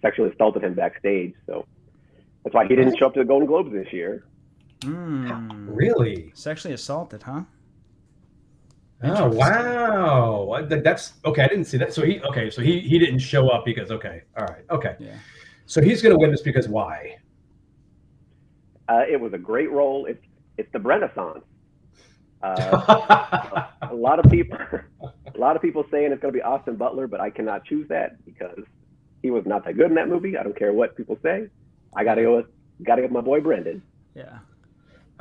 sexually assaulted him backstage. So that's why he didn't show up to the Golden Globes this year. Really? Sexually assaulted, huh? Oh wow! That's okay. I didn't see that. So he didn't show up because all right, okay. Yeah. So he's going to win this because why? It was a great role. It's the Renaissance. A lot of people saying it's going to be Austin Butler, but I cannot choose that because he was not that good in that movie. I don't care what people say. I got to go with my boy Brendan. Yeah.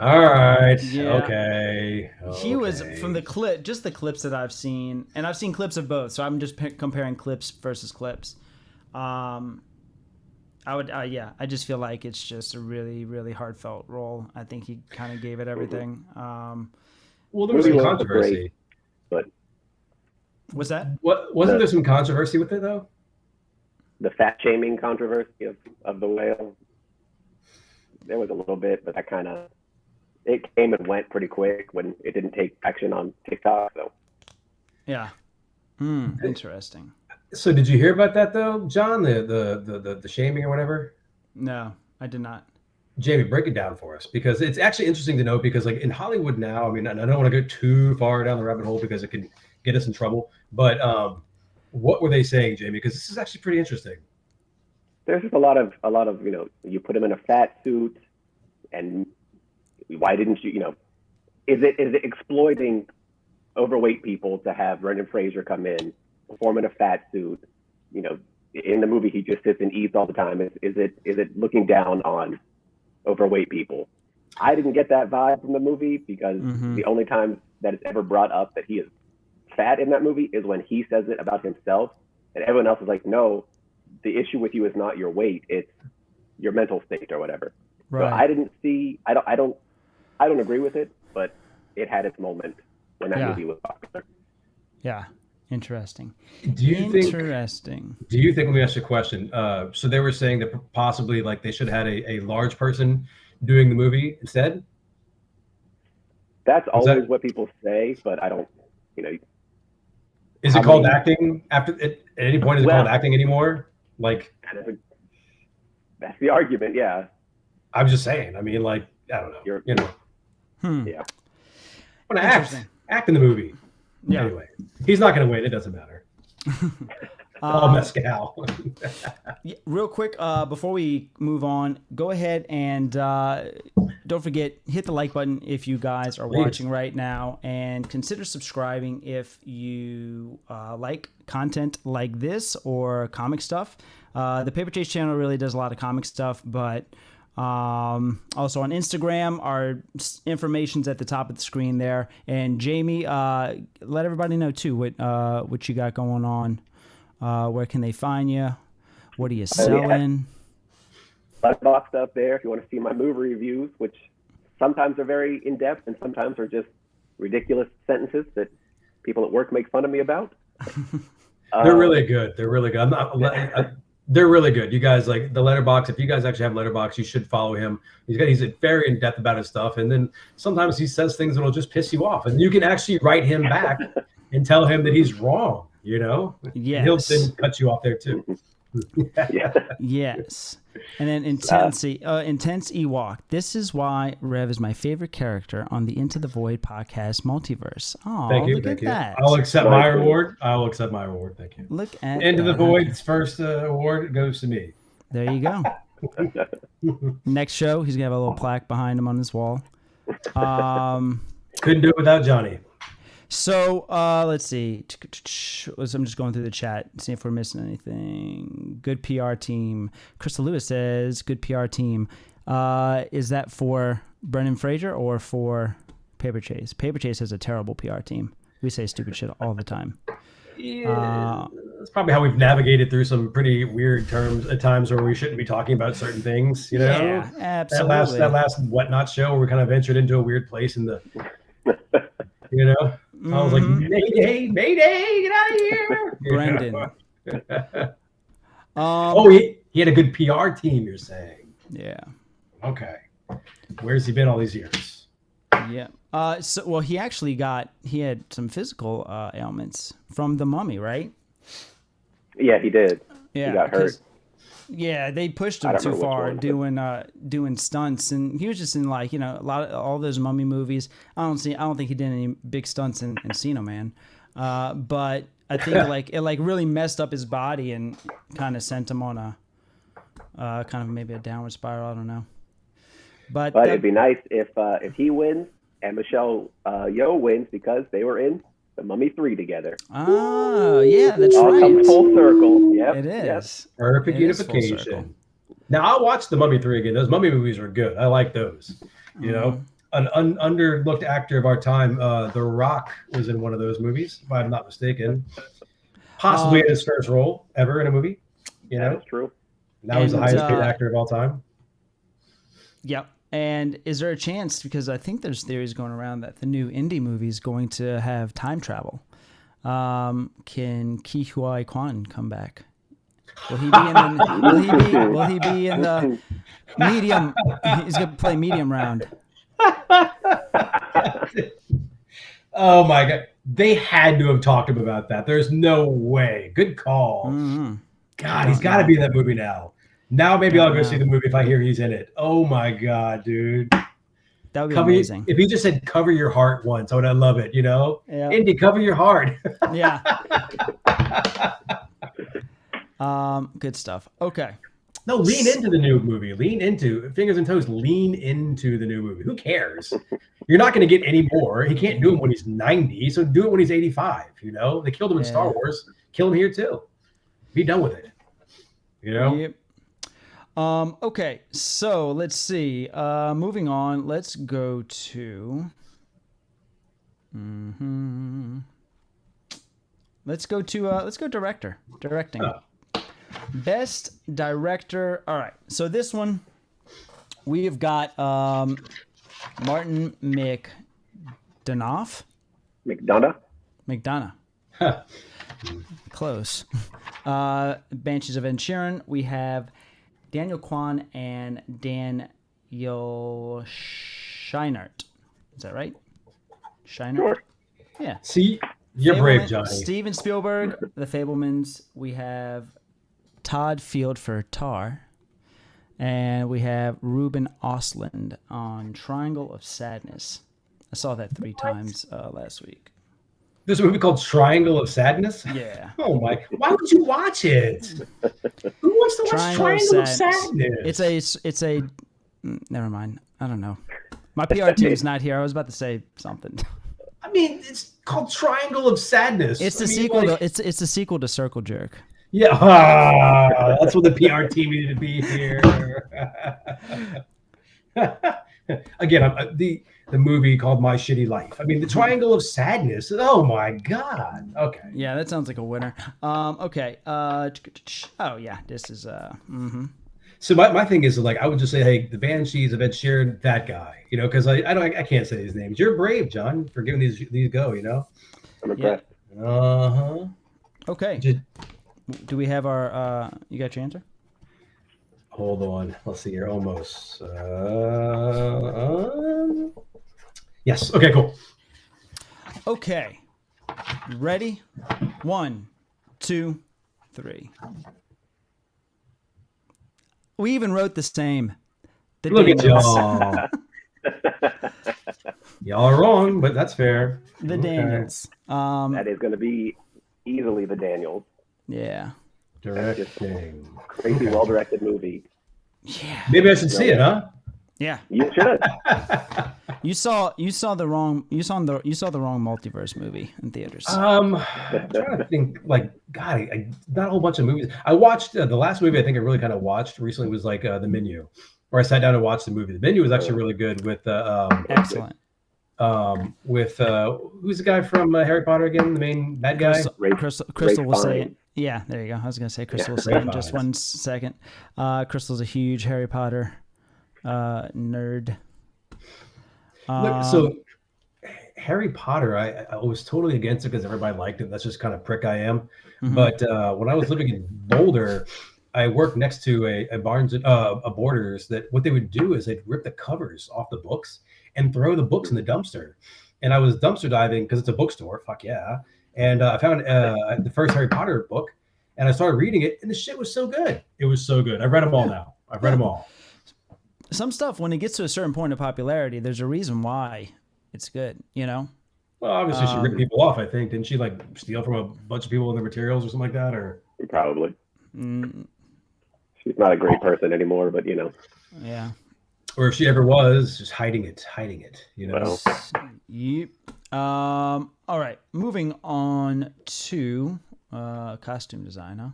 All right. Yeah. Okay. He was from the clips that I've seen, and I've seen clips of both, so I'm just comparing clips versus clips. I just feel like it's just a really, really heartfelt role. I think he kind of gave it everything. Well, there was some controversy. But what's that? Wasn't there some controversy with it though? The fat shaming controversy of the Whale. There was a little bit, but it came and went pretty quick when it didn't take action on TikTok. So Yeah. Interesting. So did you hear about that though, John? The shaming or whatever? No, I did not. Jamie, break it down for us, because it's actually interesting to know, because like in Hollywood now, I mean, I don't want to go too far down the rabbit hole because it can get us in trouble. But what were they saying, Jamie? Because this is actually pretty interesting. There's just a lot of you put him in a fat suit, and why didn't you? Is it exploiting overweight people to have Brendan Fraser come in, perform in a fat suit? In the movie he just sits and eats all the time. Is it looking down on overweight people? I didn't get that vibe from the movie, because the only time that it's ever brought up that he is fat in that movie is when he says it about himself, and everyone else is like, no, the issue with you is not your weight, it's your mental state or whatever. Right. So I didn't see, I don't agree with it, but it had its moment when that movie was popular. Yeah. Interesting. Do you think, let me ask you a question. So they were saying that possibly like they should have had a large person doing the movie instead? That's always what people say, but I don't, Is it called acting after at any point? Is it called acting anymore? Like, that's the argument. Yeah. I'm just saying. I mean, like, I don't know. Yeah. I want to act in the movie. Yeah. Anyway, he's not going to win. It doesn't matter. All mezcal. Real quick, before we move on, go ahead and don't forget, hit the like button if you guys are watching right now, and consider subscribing if you like content like this or comic stuff. The Paper Chase channel really does a lot of comic stuff, but also on Instagram, our information's at the top of the screen there. And Jamie, let everybody know too what you got going on. Where can they find you? What are you selling? Letterboxd up there if you want to see my movie reviews, which sometimes are very in depth and sometimes are just ridiculous sentences that people at work make fun of me about. They're really good. They're really good. They're really good. You guys, like the Letterboxd, if you guys actually have Letterboxd, you should follow him. He's very in depth about his stuff, and then sometimes he says things that'll just piss you off, and you can actually write him back and tell him that he's wrong. Yes. He'll then cut you off there too. Yes. And then Intense Ewok. This is why Rev is my favorite character on the Into the Void podcast multiverse. Oh, thank you. Look at that. I'll accept my reward. Thank you. Look at Into the Void's first award goes to me. There you go. Next show, he's gonna have a little plaque behind him on his wall. Couldn't do it without Johnny. So let's see. I'm just going through the chat, see if we're missing anything. Good PR team. Crystal Lewis says, good PR team. Is that for Brendan Fraser or for Paper Chase? Paper Chase has a terrible PR team. We say stupid shit all the time. Yeah, that's probably how we've navigated through some pretty weird terms at times where we shouldn't be talking about certain things. Yeah, absolutely. That last Whatnot show where we kind of ventured into a weird place in the, I was like, Mayday, get out of here. Brendan. He had a good PR team, you're saying? Yeah. Okay. Where's he been all these years? Yeah. He had some physical ailments from the Mummy, right? Yeah, he did. Yeah, he got hurt. Yeah, they pushed him too far doing stunts, and he was just in all those Mummy movies. I don't think he did any big stunts in Encino Man, but I think it really messed up his body and kind of sent him on a kind of maybe a downward spiral. I don't know, but it'd be nice if he wins and Michelle Yeoh wins, because they were in The Mummy 3 together. Oh, yeah, that's all right. Comes full circle. Yep. It is. Yep. Perfect unification. Now, I'll watch The Mummy 3 again. Those Mummy movies are good. I like those. An underlooked actor of our time, The Rock, was in one of those movies, if I'm not mistaken. Possibly in his first role ever in a movie. That's true. Now he's the highest paid actor of all time. Yep. And is there a chance, because I think there's theories going around that the new indie movie is going to have time travel. Can Ke Huy Quan come back? Will he be in the medium? He's going to play medium round. Oh my God. They had to have talked about that. There's no way. Good call. Mm-hmm. God, he's got to be in that movie now. Now maybe I'll go know. see the movie if I hear he's in it. Oh my God, dude. That would be amazing. If he just said "cover your heart" once, I would love it. You know, Yep. Indy, cover your heart. Yeah. Good stuff. Okay. No, lean into the new movie. Lean into Fingers and Toes. Lean into the new movie. Who cares? You're not going to get any more. He can't do it when he's 90, so do it when he's 85. You know, they killed him in Star Wars. Kill him here too. Be done with it. You know. Yep. Okay, so let's see. Moving on, let's go to. Let's go director. Directing. Best director. All right. So this one, we have got Martin McDonough. McDonough. Close. Banshees of Inisherin. We have Daniel Kwan and Daniel Scheinert. Is that right? Scheinert? Sure. Yeah. See, you're brave, Johnny. Steven Spielberg, The Fablemans. We have Todd Field for Tar. And we have Ruben Ostlund on Triangle of Sadness. I saw that 3 times last week. There's a movie called Triangle of Sadness? Yeah. Oh my! Why would you watch it? Who wants to watch Triangle of Sadness? It's a. Never mind. I don't know. My PR team is not here. I was about to say something. I mean, it's called Triangle of Sadness. It's the sequel. It's the sequel to Circle Jerk. Yeah, that's what the PR team needed to be here. Again, the movie called My Shitty Life. I mean, the Triangle of Sadness. Oh my God. Okay. Yeah, that sounds like a winner. Okay. Oh yeah, this is So my thing is like I would just say, hey, the Banshees of Ed Sheeran, that guy, you know, because I can't say his names. You're brave, John, for giving these go, you know. I'm impressed. Okay. Do we have our? You got your answer? Hold on. Let's see here. Almost. Yes. Okay. Cool. Okay. Ready? 1, 2, 3. We even wrote the same. Look at y'all. Y'all are wrong, but that's fair. The Daniels. That is going to be easily the Daniels. Yeah. Directing. Crazy, well-directed movie. Yeah. Maybe I should see it, huh? Yeah. You should. You saw the wrong multiverse movie in theaters. I'm trying to think. Like, God, not a whole bunch of movies. I watched the last movie. I think I really kind of watched recently was like The Menu, where I sat down and watched the movie. The Menu was actually really good with Excellent. With who's the guy from Harry Potter again? The main bad guy. Crystal will say it. Yeah, there you go. I was gonna say Crystal will say it in just 1 second. Crystal's a huge Harry Potter nerd. So Harry Potter, I was totally against it because everybody liked it. That's just kind of prick I am. Mm-hmm. But when I was living in Boulder, I worked next to a Barnes a Borders that what they would do is they'd rip the covers off the books and throw the books in the dumpster. And I was dumpster diving because it's a bookstore. Fuck yeah. And I found the first Harry Potter book and I started reading it and the shit was so good. It was so good. I've read them all now. I've read them all. Some stuff, when it gets to a certain point of popularity, there's a reason why it's good, you know? Well, obviously she ripped people off, I think. Didn't she like steal from a bunch of people and their materials or something like that? Or Probably. She's not a great person anymore, but you know. Yeah. Or if she ever was, just hiding it, you know? Well. Yep. All right. Moving on to costume design,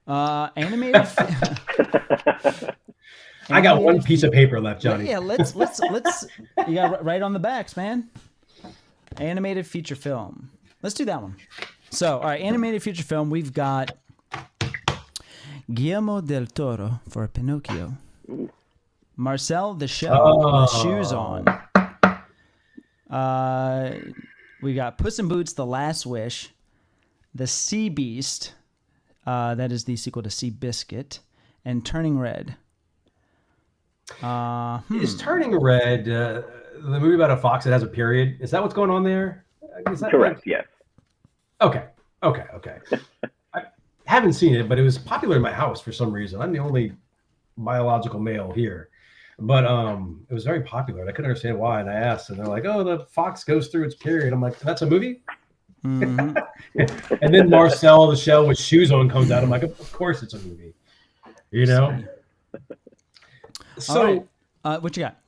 huh? Animated. I got one piece of paper left, Johnny. Yeah, let's. You got right on the backs, man. Animated feature film. Let's do that one. So, all right, animated feature film. We've got Guillermo del Toro for Pinocchio. Marcel the Shell with shoes on. We got Puss in Boots: The Last Wish, The Sea Beast. That is the sequel to Sea Biscuit, and Turning Red. Is Turning Red the movie about a fox that has a period? Is that what's going on there? Is that Correct. Yes. Okay. I haven't seen it, but it was popular in my house for some reason. I'm the only biological male here, but it was very popular, and I couldn't understand why. And I asked, and they're like, "Oh, the fox goes through its period." I'm like, "That's a movie." Mm-hmm. And then Marcel the shell with shoes on comes out. I'm like, "Of course it's a movie," you know. So, what you got?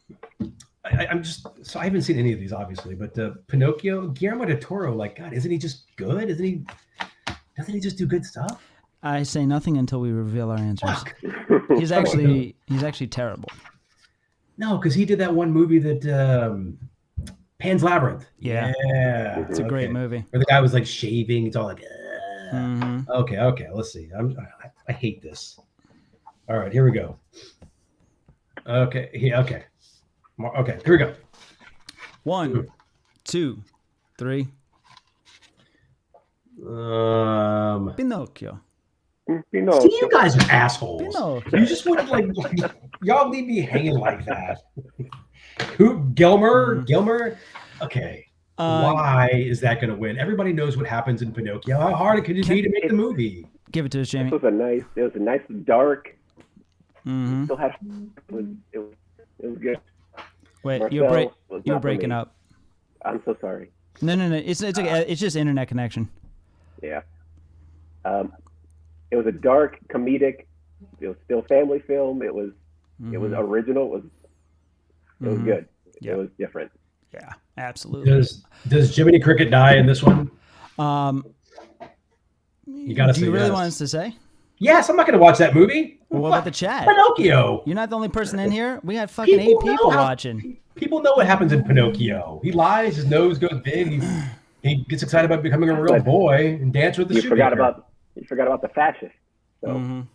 I'm just so I haven't seen any of these, obviously, but Pinocchio, Guillermo del Toro, like, God, isn't he just good? Doesn't he just do good stuff? I say nothing until we reveal our answers. Fuck. He's actually terrible. No, because he did that one movie that Pan's Labyrinth. Yeah. It's a great movie. Where the guy was like shaving. It's all like, Mm-hmm. Okay. Let's see. I hate this. All right, here we go. Okay. Okay. Here we go. 1, 2, 3. Pinocchio. See, you guys are assholes. Pinocchio. You just wouldn't like y'all leave me hanging like that. Who? Gilmer? Okay. Why is that going to win? Everybody knows what happens in Pinocchio. How hard could it be to make the movie? Give it to us, Jamie. It was a nice dark. Mm-hmm. Still had it was good. Wait, Marcel you're breaking up. I'm so sorry. No. It's okay. It's just internet connection. Yeah. It was a dark, comedic. It was still family film. It was original. It was good. Yeah. It was different. Yeah, absolutely. Does Jiminy Cricket die in this one? You gotta say Do you really yes. want us to say? Yes, I'm not going to watch that movie. Well, what about the chat? Pinocchio. You're not the only person in here. We got fucking 8 people watching. People know what happens in Pinocchio. He lies. His nose goes big. He gets excited about becoming a real boy and dance with the. You forgot about the fascist. So. And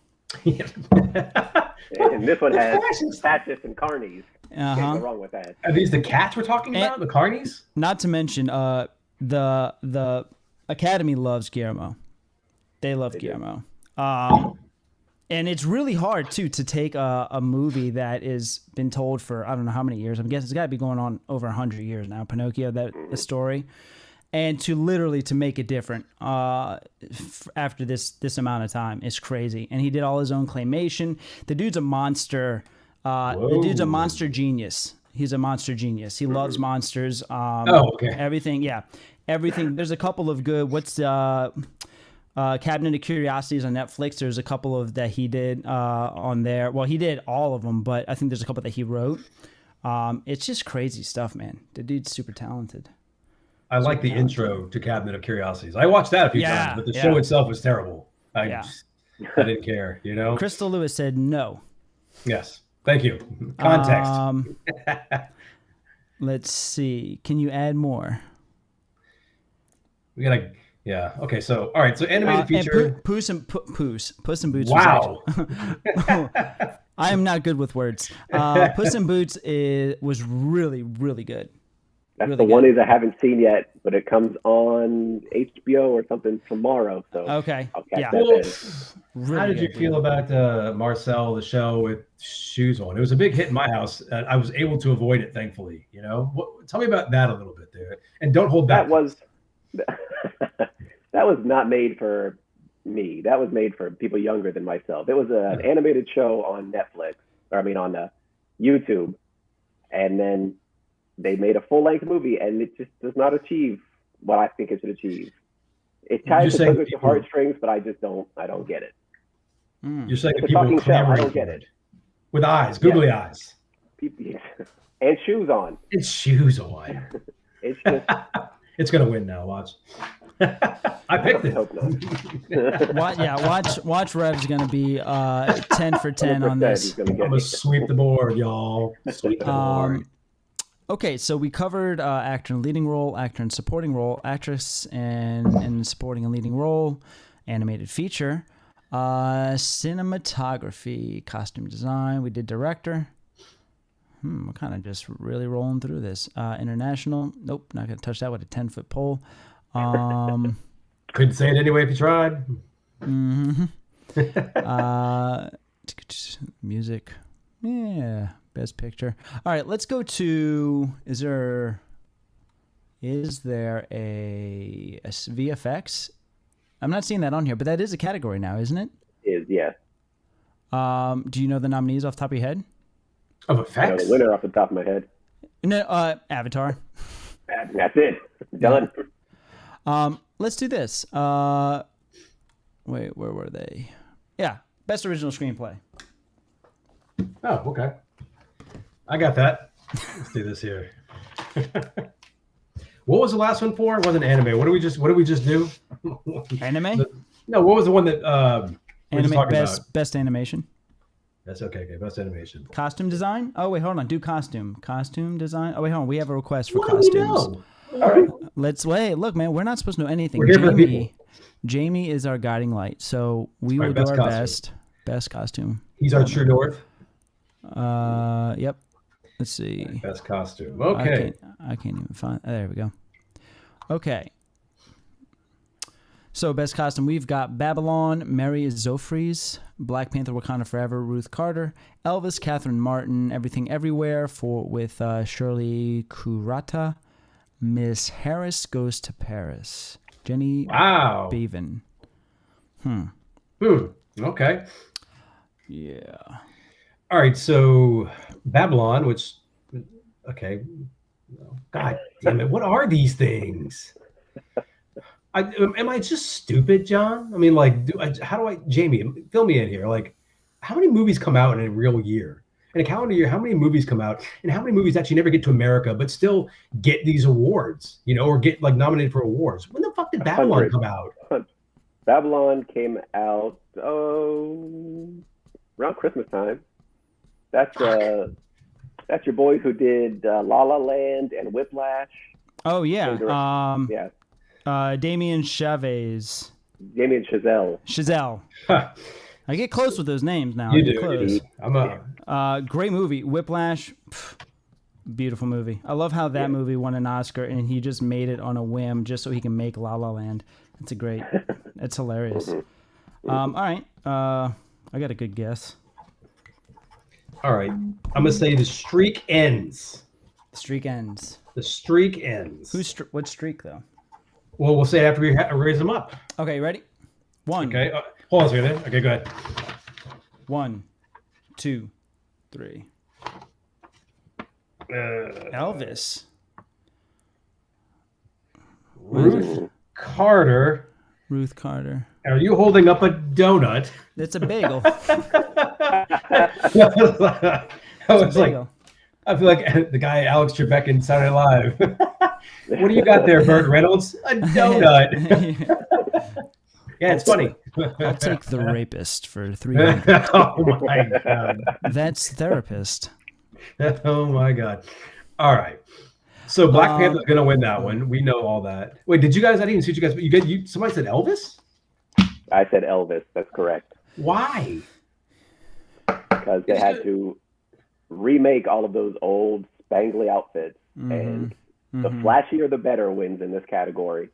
this one has fascists and carnies. Can't go wrong with that. Are these the cats we're talking about? The carnies? Not to mention, the Academy loves Guillermo. They love Guillermo. And it's really hard too to take a movie that has been told for I don't know how many years. I'm guessing it's got to be going on over 100 years now. Pinocchio, the story, and to literally to make it different after this amount of time is crazy. And he did all his own claymation. The dude's a monster. The dude's a monster genius. He's a monster genius. He loves monsters. Everything. Yeah, everything. There's a couple of good. What's Cabinet of Curiosities on Netflix. There's a couple of that he did on there. Well, he did all of them, but I think there's a couple that he wrote. It's just crazy stuff, man. The dude's super talented. I like the intro to Cabinet of Curiosities. I watched that a few times, but the show itself was terrible. I didn't care, you know? Crystal Lewis said no. Yes. Thank you. Context. Let's see. Can you add more? We gotta... Yeah. Okay. So, all right. So, animated feature. Puss in Boots. Wow. I am not good with words. Puss in Boots was really, really good. That's really the good. one I haven't seen yet, but it comes on HBO or something tomorrow. So okay. I'll catch that Well, really how did you feel about Marcel the shell with shoes on? It was a big hit in my house. I was able to avoid it, thankfully. You know, tell me about that a little bit there, and don't hold back. That was not made for me. That was made for people younger than myself. It was an animated show on Netflix, on YouTube, and then they made a full-length movie, and it just does not achieve what I think it should achieve. It tries to touch your heartstrings, but I don't get it. You're saying it's a people talking shell. I don't get it. With eyes, googly eyes, and shoes on. It's shoes on. It's just. It's gonna win now. Watch. I picked it. Hope not. Watch Rev's gonna be 10 for 10 on this. I'm gonna sweep the board, y'all. Sweep the board. Okay, so we covered actor in leading role, actor in supporting role, actress in supporting and leading role, animated feature, cinematography, costume design. We did director. We're kind of just really rolling through this. International. Nope, not going to touch that with a 10-foot pole. Couldn't say it anyway if you tried. Music. Yeah, best picture. All right, let's go to... Is there a VFX? I'm not seeing that on here, but that is a category now, isn't it? Is yes. Do you know the nominees off the top of your head? Of I know effects? the winner off the top of my head. No, Avatar. That's it. Done. Let's do this. Wait, where were they? Yeah, best original screenplay. Oh, okay. I got that. Let's do this here. What was the last one for? It wasn't anime. What did we just do? Anime? No, what was the one that we were just talking about? Best animation. That's okay. Best animation. Costume design? Oh, wait, hold on. Do costume. Costume design? Oh, wait, hold on. We have a request for What do we costumes. know? All right. Let's wait. Look, man, we're not supposed to know anything. We're here for the people. Jamie is our guiding light, so we will do best our costume. best costume. He's our true north. Yep. Let's see. Best costume. Okay. I can't even find. There we go. Okay. So best costume, we've got Babylon, Mary Zofries, Black Panther: Wakanda Forever, Ruth Carter, Elvis, Catherine Martin, Everything Everywhere with Shirley Kurata, Miss Harris Goes to Paris, Jenny Wow. Bevan. Okay. Yeah. All right. So Babylon, which, okay. God damn it. What are these things? Am I just stupid, John? I mean, like, how do I, Jamie, fill me in here. Like, how many movies come out in a real year? In a calendar year, how many movies come out? And how many movies actually never get to America, but still get these awards, or get, like, nominated for awards? When the fuck did Babylon come out? Babylon came out, around Christmas time. That's your boys who did La La Land and Whiplash. Oh, yeah. Yeah. Damien Chazelle. Damien Chazelle. I get close with those names now. You I get do. close. I'm a Great movie. Whiplash. Beautiful movie. I love how that movie won an Oscar and he just made it on a whim just so he can make La La Land. It's hilarious. All right. I got a good guess. All right. I'm going to say the streak ends. The streak ends. The streak ends. What streak, though? Well, we'll say it after we raise them up. Okay, ready? One. Okay. Hold on a second. Okay, go ahead. 1, 2, 3. Elvis. Ruth Carter. Ruth Carter. Are you holding up a donut? It's a bagel. I was like, I feel like the guy Alex Trebek in Saturday Night Live. What do you got there, Burt Reynolds? A donut. Yeah, it's funny. I'll take the rapist for $3. Oh my god. That's therapist. Oh my god. All right. So Black Panther's gonna win that one. We know all that. Wait, did you guys? I didn't even see what you guys. You somebody said Elvis? I said Elvis. That's correct. Why? Because they had to remake all of those old spangly outfits, and the flashier the better wins in this category.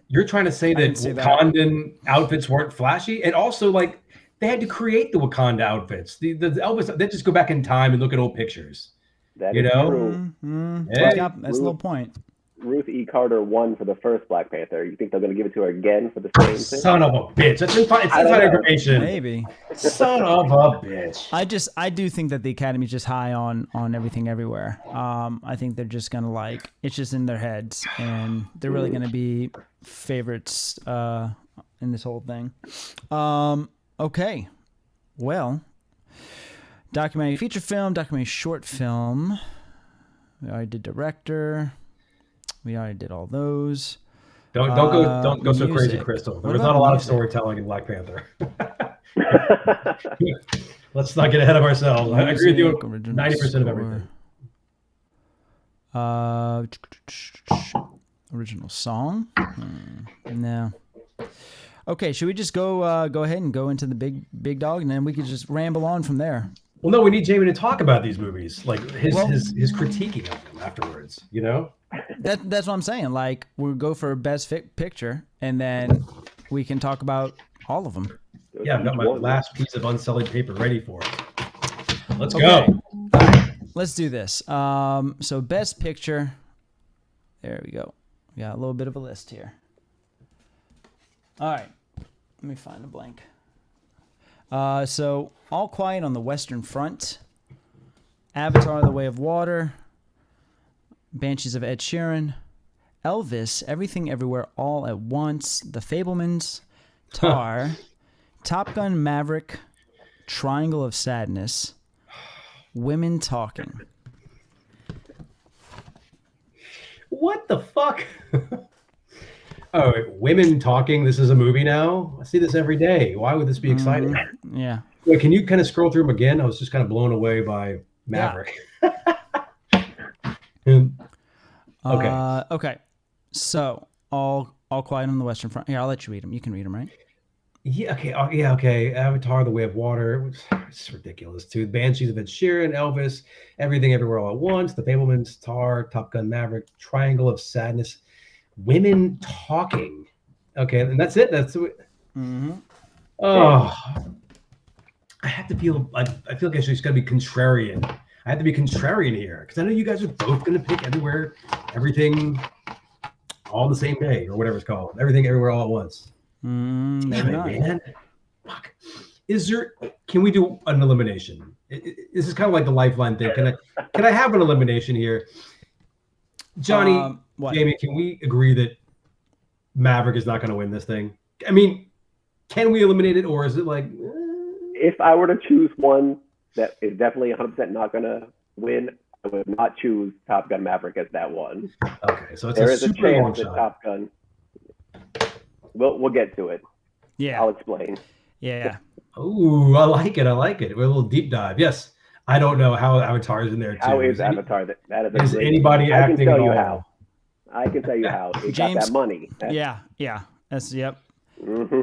You're trying to say that Wakandan outfits weren't flashy, and also like they had to create the Wakanda outfits. The Elvis, they just go back in time and look at old pictures. That is true. Hey. That's a little point. Ruth E. Carter won for the first Black Panther. You think they're going to give it to her again for the same thing? Son of a bitch! It's inside information. Maybe. Son of a bitch. I do think that the Academy's just high on Everything Everywhere. I think they're just gonna it's just in their heads, and they're really gonna be favorites in this whole thing. Okay, well, documentary feature film, documentary short film. We already did director. We already did all those. Don't go so crazy, Crystal. There was not a lot of storytelling in Black Panther. Let's not get ahead of ourselves. I agree with you 90% of everything. Original song? No. Okay, should we just go ahead and go into the big dog, and then we could just ramble on from there? Well, no, we need Jamie to talk about these movies, like his critiquing of them afterwards. You know. That's what I'm saying. Like, we'll go for best picture, and then we can talk about all of them. Yeah, I've got my last piece of unsullied paper ready for it. Let's go. All right, let's do this. So best picture. There we go. We got a little bit of a list here. All right. Let me find a blank. So, All Quiet on the Western Front, Avatar: The Way of Water, Banshees of Ed Sheeran, Elvis, Everything Everywhere All at Once, The Fabelmans, Tar, Top Gun Maverick, Triangle of Sadness, Women Talking. What the fuck? Oh, Women Talking. This is a movie now. I see this every day. Why would this be exciting? Yeah. Wait, can you kind of scroll through them again? I was just kind of blown away by Maverick. Okay. Okay. So, All Quiet on the Western Front. Here, I'll let you read them. You can read them, right? Yeah. Okay. Yeah. Okay. Avatar: The Way of Water. It's ridiculous too. Banshees of Ed Sheeran, Elvis, Everything Everywhere All at Once, The Fabelmans, Tar, Top Gun Maverick, Triangle of Sadness, Women Talking. Okay, and that's it. That's it. Oh, I have to feel. I feel like I should got to be contrarian. I have to be contrarian here because I know you guys are both going to pick Everywhere, Everything, all the same day or whatever it's called. Everything Everywhere All at Once. Damn it, man. Fuck. Can we do an elimination? This is kind of like the lifeline thing. Can I have an elimination here? Johnny, Jamie, can we agree that Maverick is not going to win this thing? I mean, can we eliminate it, or is it like... If I were to choose one that is definitely 100% not going to win, I would not choose Top Gun Maverick as that one. Okay, so it's there a is super a long chance that shot. Top Gun... We'll get to it. Yeah. I'll explain. Yeah. Ooh, I like it. We're a little deep dive. Yes. I don't know how Avatar is in there too. How is Avatar? That is great anybody movie. acting I can tell at you all? how. I can tell you how. It got that money. Yeah. That's yep. Mm-hmm.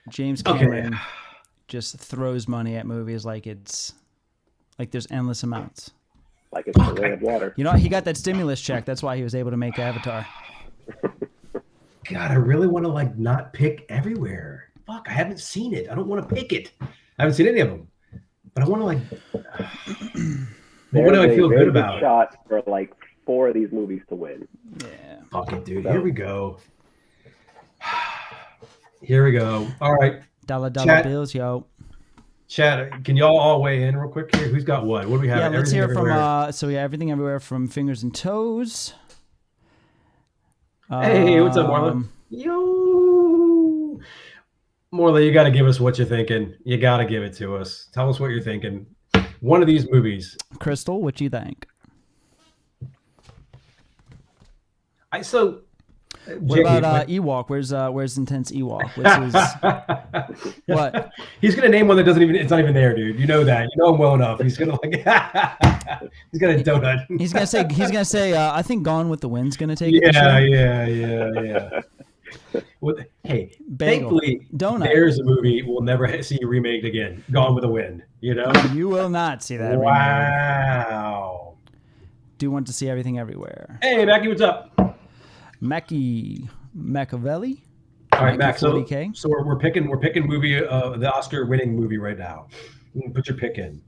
James Cameron just throws money at movies like it's like there's endless amounts. Like it's the way of water. You know, he got that stimulus check. That's why he was able to make Avatar. God, I really want to not pick Everywhere. Fuck, I haven't seen it. I don't want to pick it. I haven't seen any of them, but I want to what do I feel good about? Shot for 4 of these movies to win. Yeah. Fuck it, dude. Here we go. Here we go. All right. Dollar Chat. bills, yo. Chat, can y'all all weigh in real quick here? Who's got what? What do we have? Yeah, let's Everything hear Everywhere. from Everything Everywhere from Fingers and Toes. Hey, what's up, Marlon? Yo, Morley, you got to give us what you're thinking. You got to give it to us. Tell us what you're thinking. One of these movies. Crystal, what you think? What about Ewok? Where's Intense Ewok? What? He's gonna name one that doesn't even. It's not even there, dude. You know that. You know him well enough. He's gonna he's gonna donut. He's gonna say. I think Gone with the Wind's gonna take it. Yeah. Well, hey, Bagel. thankfully, Donut. there's a movie we'll never see remade again. Gone with the Wind. You know. You will not see that. Wow. Do want to see Everything Everywhere. Hey, Mackie, what's up? Mackie Machiavelli. All right, Mac. So 40K. we're picking movie, the Oscar-winning movie right now. You can put your pick in.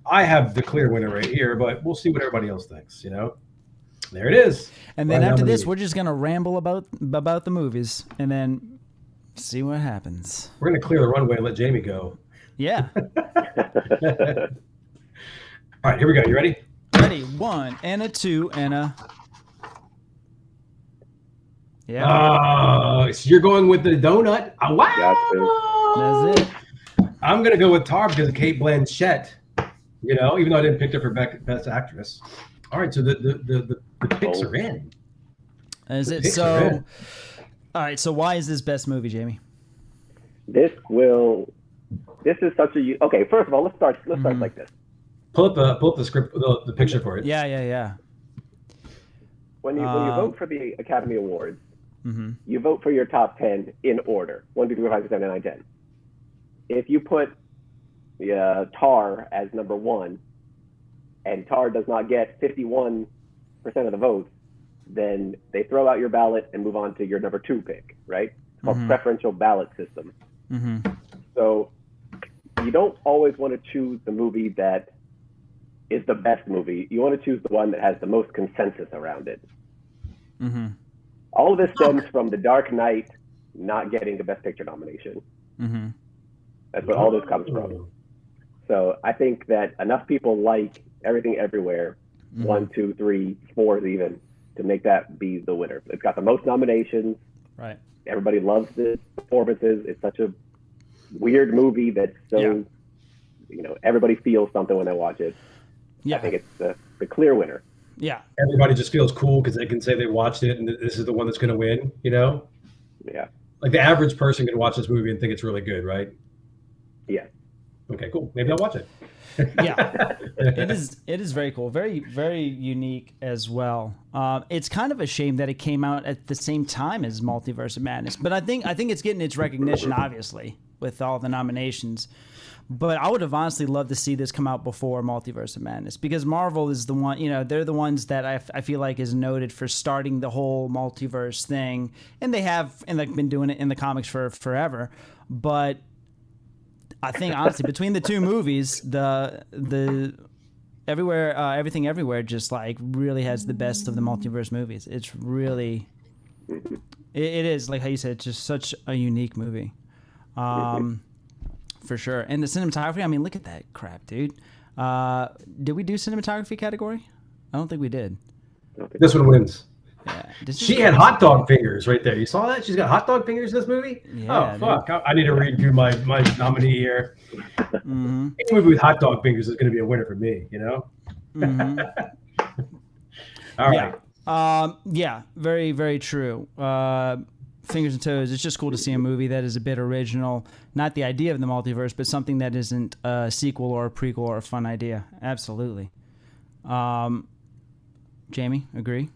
I have the clear winner right here, but we'll see what everybody else thinks. You know, there it is. And then after this, we're just gonna ramble about the movies, and then see what happens. We're gonna clear the runway and let Jamie go. Yeah. All right, here we go. You ready? Ready? 1 and a 2 and a. Yeah. So you're going with the donut. Wow. That's it. I'm gonna go with Tar because of Kate Blanchett. You know, even though I didn't pick her for Best Actress. All right, so the picks are in. Is it so? All right, so why is this best movie, Jamie? This is such a okay. First of all, let's start like this. Pull up the script, the picture for it. Yeah. When you vote for the Academy Awards, you vote for your top 10 in order: 1, 2, 3, 4, 5, 6, 7, 8, 9, 10. If you put Tar as number 1, and Tar does not get 51% of the votes, then they throw out your ballot and move on to your number 2 pick, right? It's called preferential ballot system. So you don't always want to choose the movie that is the best movie. You want to choose the one that has the most consensus around it. Mm-hmm. All of this stems from The Dark Knight not getting the Best Picture nomination. Mm-hmm. That's where all this comes from. So I think that enough people like Everything Everywhere, 1, 2, 3, 4 even, to make that be the winner. It's got the most nominations. Right. Everybody loves the performances. It's such a weird movie that's so, everybody feels something when they watch it. Yeah. I think it's the clear winner. Yeah. Everybody just feels cool because they can say they watched it and this is the one that's going to win, Yeah. Like the average person can watch this movie and think it's really good, right? Yeah. Okay, cool. Maybe I'll watch it. Yeah. It is very cool. Very, very unique as well. It's kind of a shame that it came out at the same time as Multiverse of Madness, but I think it's getting its recognition, obviously, with all the nominations. But I would have honestly loved to see this come out before Multiverse of Madness, because Marvel is the one, they're the ones that I feel like is noted for starting the whole multiverse thing. And they've been doing it in the comics for forever. But I think, honestly, between the two movies, the Everything Everywhere just like really has the best of the multiverse movies. It's really, it is, like how you said, it's just such a unique movie. For sure. And the cinematography, I mean, look at that crap, dude. Did we do cinematography category? I don't think we did. This one wins. Yeah. She had hot dog fingers right there. You saw that? She's got hot dog fingers in this movie? Yeah, oh, fuck. I need to redo my nominee here. Mm-hmm. Any movie with hot dog fingers is going to be a winner for me, Mm-hmm. All right. Yeah, very, very true. Fingers and toes. It's just cool to see a movie that is a bit original. Not the idea of the multiverse, but something that isn't a sequel or a prequel or a fun idea. Absolutely. Jamie, agree?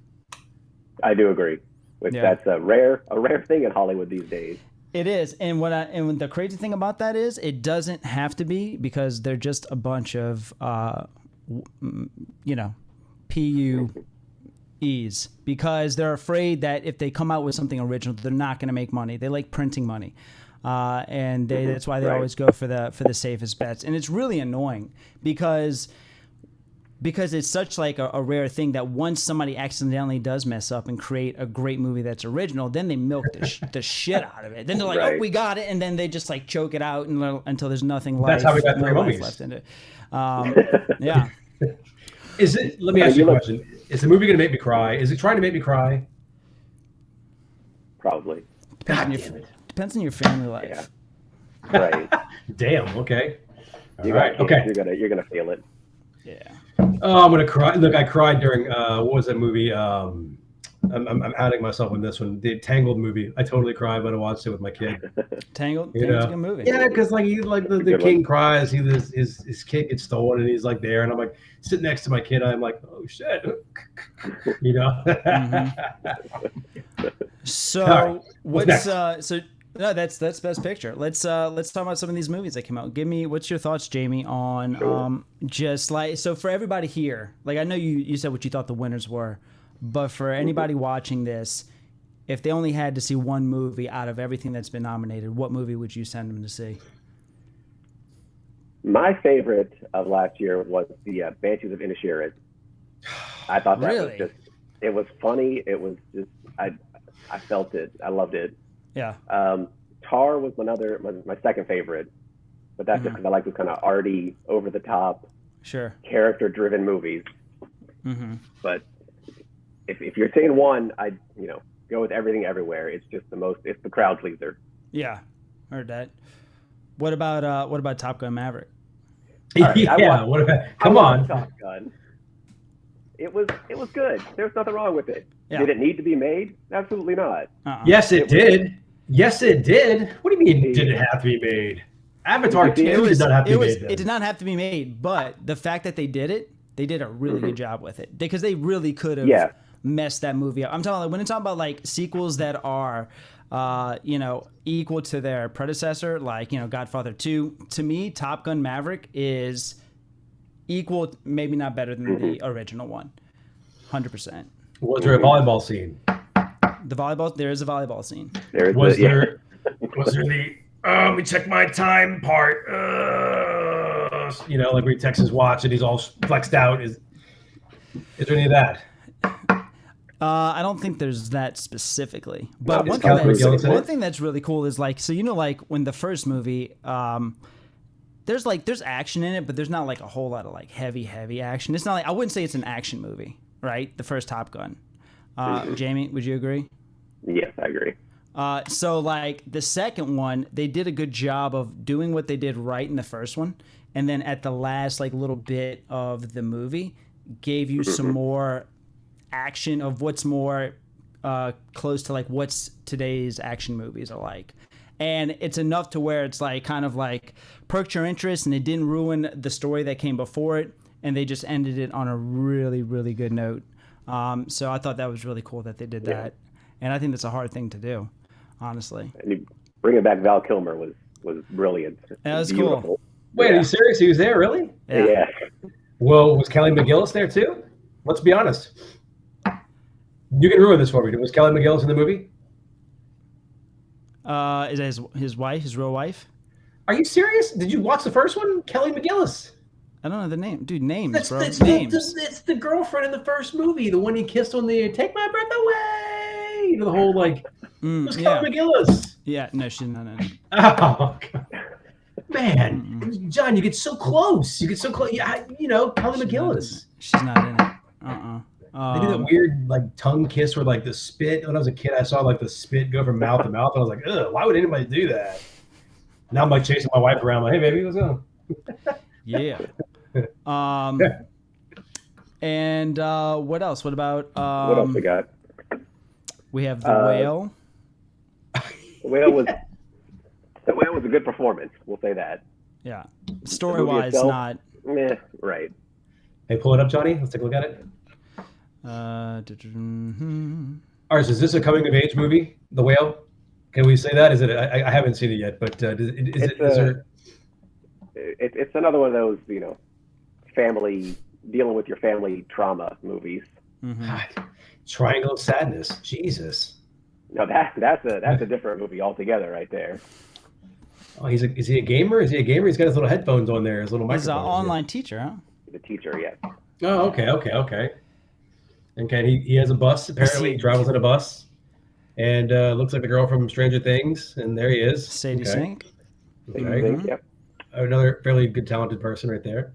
I do agree. That's a rare thing in Hollywood these days. It is, and the crazy thing about that is, it doesn't have to be, because they're just a bunch of, PUEs, because they're afraid that if they come out with something original, they're not going to make money. They like printing money, and that's why they always go for the safest bets. And it's really annoying because it's such like a rare thing that once somebody accidentally does mess up and create a great movie that's original, then they milk the shit out of it. Then they're like, oh, we got it. And then they just like choke it out until there's nothing left. That's how we got 3 movies left in it. Yeah. Let me ask you a question. Is the movie going to make me cry? Is it trying to make me cry? Probably. Depends on your family life. Yeah. Right. Damn. Okay. All right. Okay. You're gonna feel it. Yeah. Oh, I'm gonna cry. Look, I cried during what was that movie? I'm outing myself in this one. The Tangled movie. I totally cried when I watched it with my kid. Tangled. Tangled's a good movie. Yeah, because like the king cries. His kid gets stolen, and he's like there, and I'm like sitting next to my kid. I'm like, oh shit, Mm-hmm. So right. what's no, that's Best Picture. Let's talk about some of these movies that came out. What's your thoughts, Jamie, on just like, so for everybody here, like I know you said what you thought the winners were, but for anybody watching this, if they only had to see one movie out of everything that's been nominated, what movie would you send them to see? My favorite of last year was the Banshees of Inisherin. I thought that it was funny. It was just, I felt it. I loved it. Yeah. Tar was my second favorite, but that's just because I like those kind of arty, over the top, character driven movies. Mm-hmm. But if you're saying one, I'd go with Everything Everywhere. It's just it's the crowd pleaser. Yeah, heard that. What about Top Gun Maverick? Right, what about? Come on, Top Gun. It was good. There's nothing wrong with it. Yeah. Did it need to be made? Absolutely not. Yes, it did. Yes, it did. What do you mean? Did it have to be made? Avatar 2 did not have to be made. It did not have to be made, but the fact that they did a really good job with it, because they really could have messed that movie up. I'm talking when it's talking about like sequels that are, equal to their predecessor, like Godfather 2. To me, Top Gun Maverick is equal, maybe not better than the original one. 100%. Was there a volleyball scene? There is a volleyball scene. Was there the let me check my time part? Like we text his watch and he's all flexed out. Is there any of that? I don't think there's that specifically, but Is Kelly McGillis in one it? thing that's really cool is like, so like when the first movie, there's action in it, but there's not like a whole lot of like heavy action. It's not like, I wouldn't say it's an action movie, right? The first Top Gun. Jamie, would you agree? Yes, I agree. So like the second one, they did a good job of doing what they did right in the first one, and then at the last like little bit of the movie, gave you some more action of what's more close to like what's today's action movies are like. And it's enough to where it's like kind of like perked your interest, and it didn't ruin the story that came before it, and they just ended it on a really, really good note. So I thought that was really cool that they did that. And I think that's a hard thing to do, honestly. And bringing back Val Kilmer was brilliant. That was beautiful. cool. Wait, are you serious? He was there, really? Yeah. Well, was Kelly McGillis there too? Let's be honest. You can ruin this for me. Was Kelly McGillis in the movie? Is that his wife, his real wife? Are you serious? Did you watch the first one? Kelly McGillis. I don't know the name. Dude, names, bro. It's Names. it's the girlfriend in the first movie, the one he kissed on the "Take My Breath Away." You know, the whole like. It was Kelly McGillis. Yeah, no, she's not in it. Oh, God. Man, John, you get so close. You get so close. Yeah, Kelly McGillis. She's not in it. They do that weird like tongue kiss where like the spit. When I was a kid, I saw like the spit go from mouth to mouth, and I was like, ugh, why would anybody do that? Now I'm like chasing my wife around, like, hey baby, what's up? Yeah. And what else? What about What else we got? we have The Whale. The Whale was a good performance. We'll say that. Yeah. Story-wise, itself, not. Right. Hey, pull it up, Johnny. Let's take a look at it. All right, so is this a coming of age movie, The Whale? Can we say that? Is it? I haven't seen it yet, but It's another one of those, family dealing with your family trauma movies. God, Triangle of Sadness. Jesus. No, that's a different movie altogether, right there. Oh, is he a gamer? Is he a gamer? He's got his little headphones on there, his little He's an microphone. online teacher, huh? The teacher, yes. Oh, okay. Okay, he has a bus. Apparently, he travels in a bus, and looks like the girl from Stranger Things. And there he is, Sadie Sink. Okay. Yep. Another fairly good, talented person right there.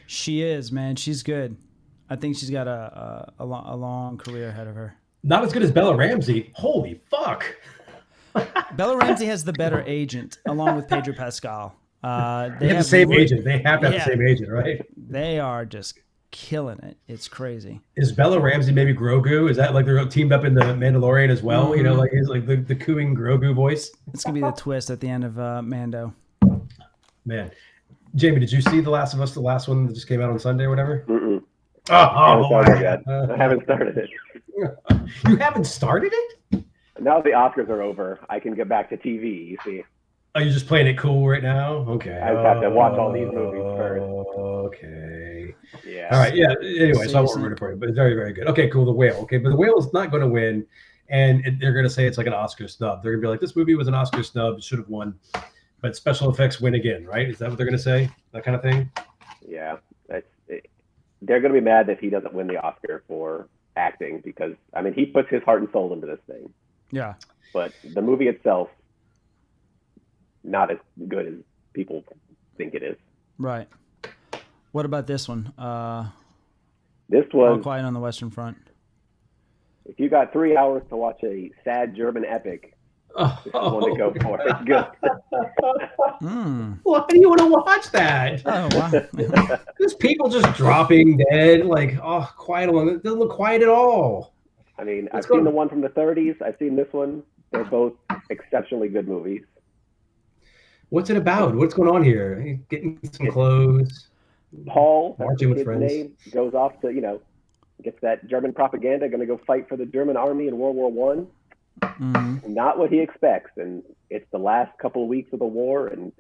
She is, man. She's good. I think she's got a long career ahead of her. Not as good as Bella Ramsey. Holy fuck! Bella Ramsey has the better agent, along with Pedro Pascal. They have the same agent. They have to have the same agent, right? They are just killing it. It's crazy. Is Bella Ramsey maybe Grogu? Is that like they're teamed up in the Mandalorian as well? Mm-hmm. Like he's like the cooing Grogu voice. It's gonna be the twist at the end of Mando. Man, Jamie, did you see The Last of Us? The last one that just came out on Sunday or whatever? Mm-mm. I haven't started it. You haven't started it? Now the Oscars are over, I can get back to TV. You see. Are you just playing it cool right now? Okay. I just have to watch all these movies first. Okay. Yeah. All right. Yeah. Anyway, so I won't ruin it for you, but it's very, very good. Okay, cool. The Whale. Okay, but The Whale is not going to win, and they're going to say it's like an Oscar snub. They're going to be like, this movie was an Oscar snub. It should have won, but special effects win again, right? Is that what they're going to say? That kind of thing? Yeah. They're going to be mad if he doesn't win the Oscar for acting because, he puts his heart and soul into this thing. Yeah. But the movie itself, not as good as people think it is. Right. What about this one? This All was Quiet on the Western Front. If you got 3 hours to watch a sad German epic, this is one to go for. It's good. Why do you want to watch that? Oh, wow. There's people just dropping dead, like, quiet along. It doesn't look quiet at all. I've seen the one from the 30s. I've seen this one. They're both exceptionally good movies. What's it about? What's going on here? He's getting some clothes. Paul, that's Marching the with kid's friends. name, goes off to, gets that German propaganda, going to go fight for the German army in World War One. Mm-hmm. Not what he expects, and it's the last couple of weeks of the war, and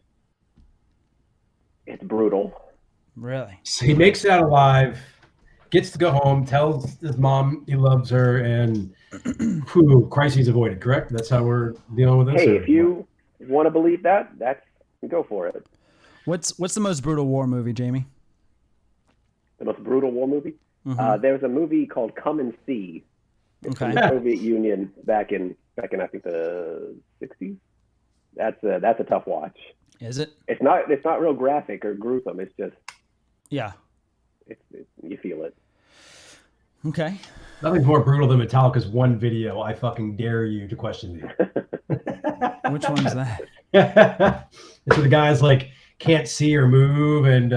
it's brutal. Really? So he makes it out alive, gets to go home, tells his mom he loves her, and crises avoided, correct? That's how we're dealing with this? Hey, if you want to believe that, go for it. What's the most brutal war movie, Jamie? The most brutal war movie? Mm-hmm. There's a movie called Come and See It's from the Soviet Union back in I think the 60s. That's a tough watch. Is it? It's not real graphic or gruesome. It's just you feel it. Okay. Nothing's more brutal than Metallica's one video. I fucking dare you to question me. Which one is that? It's where the guy's like can't see or move, and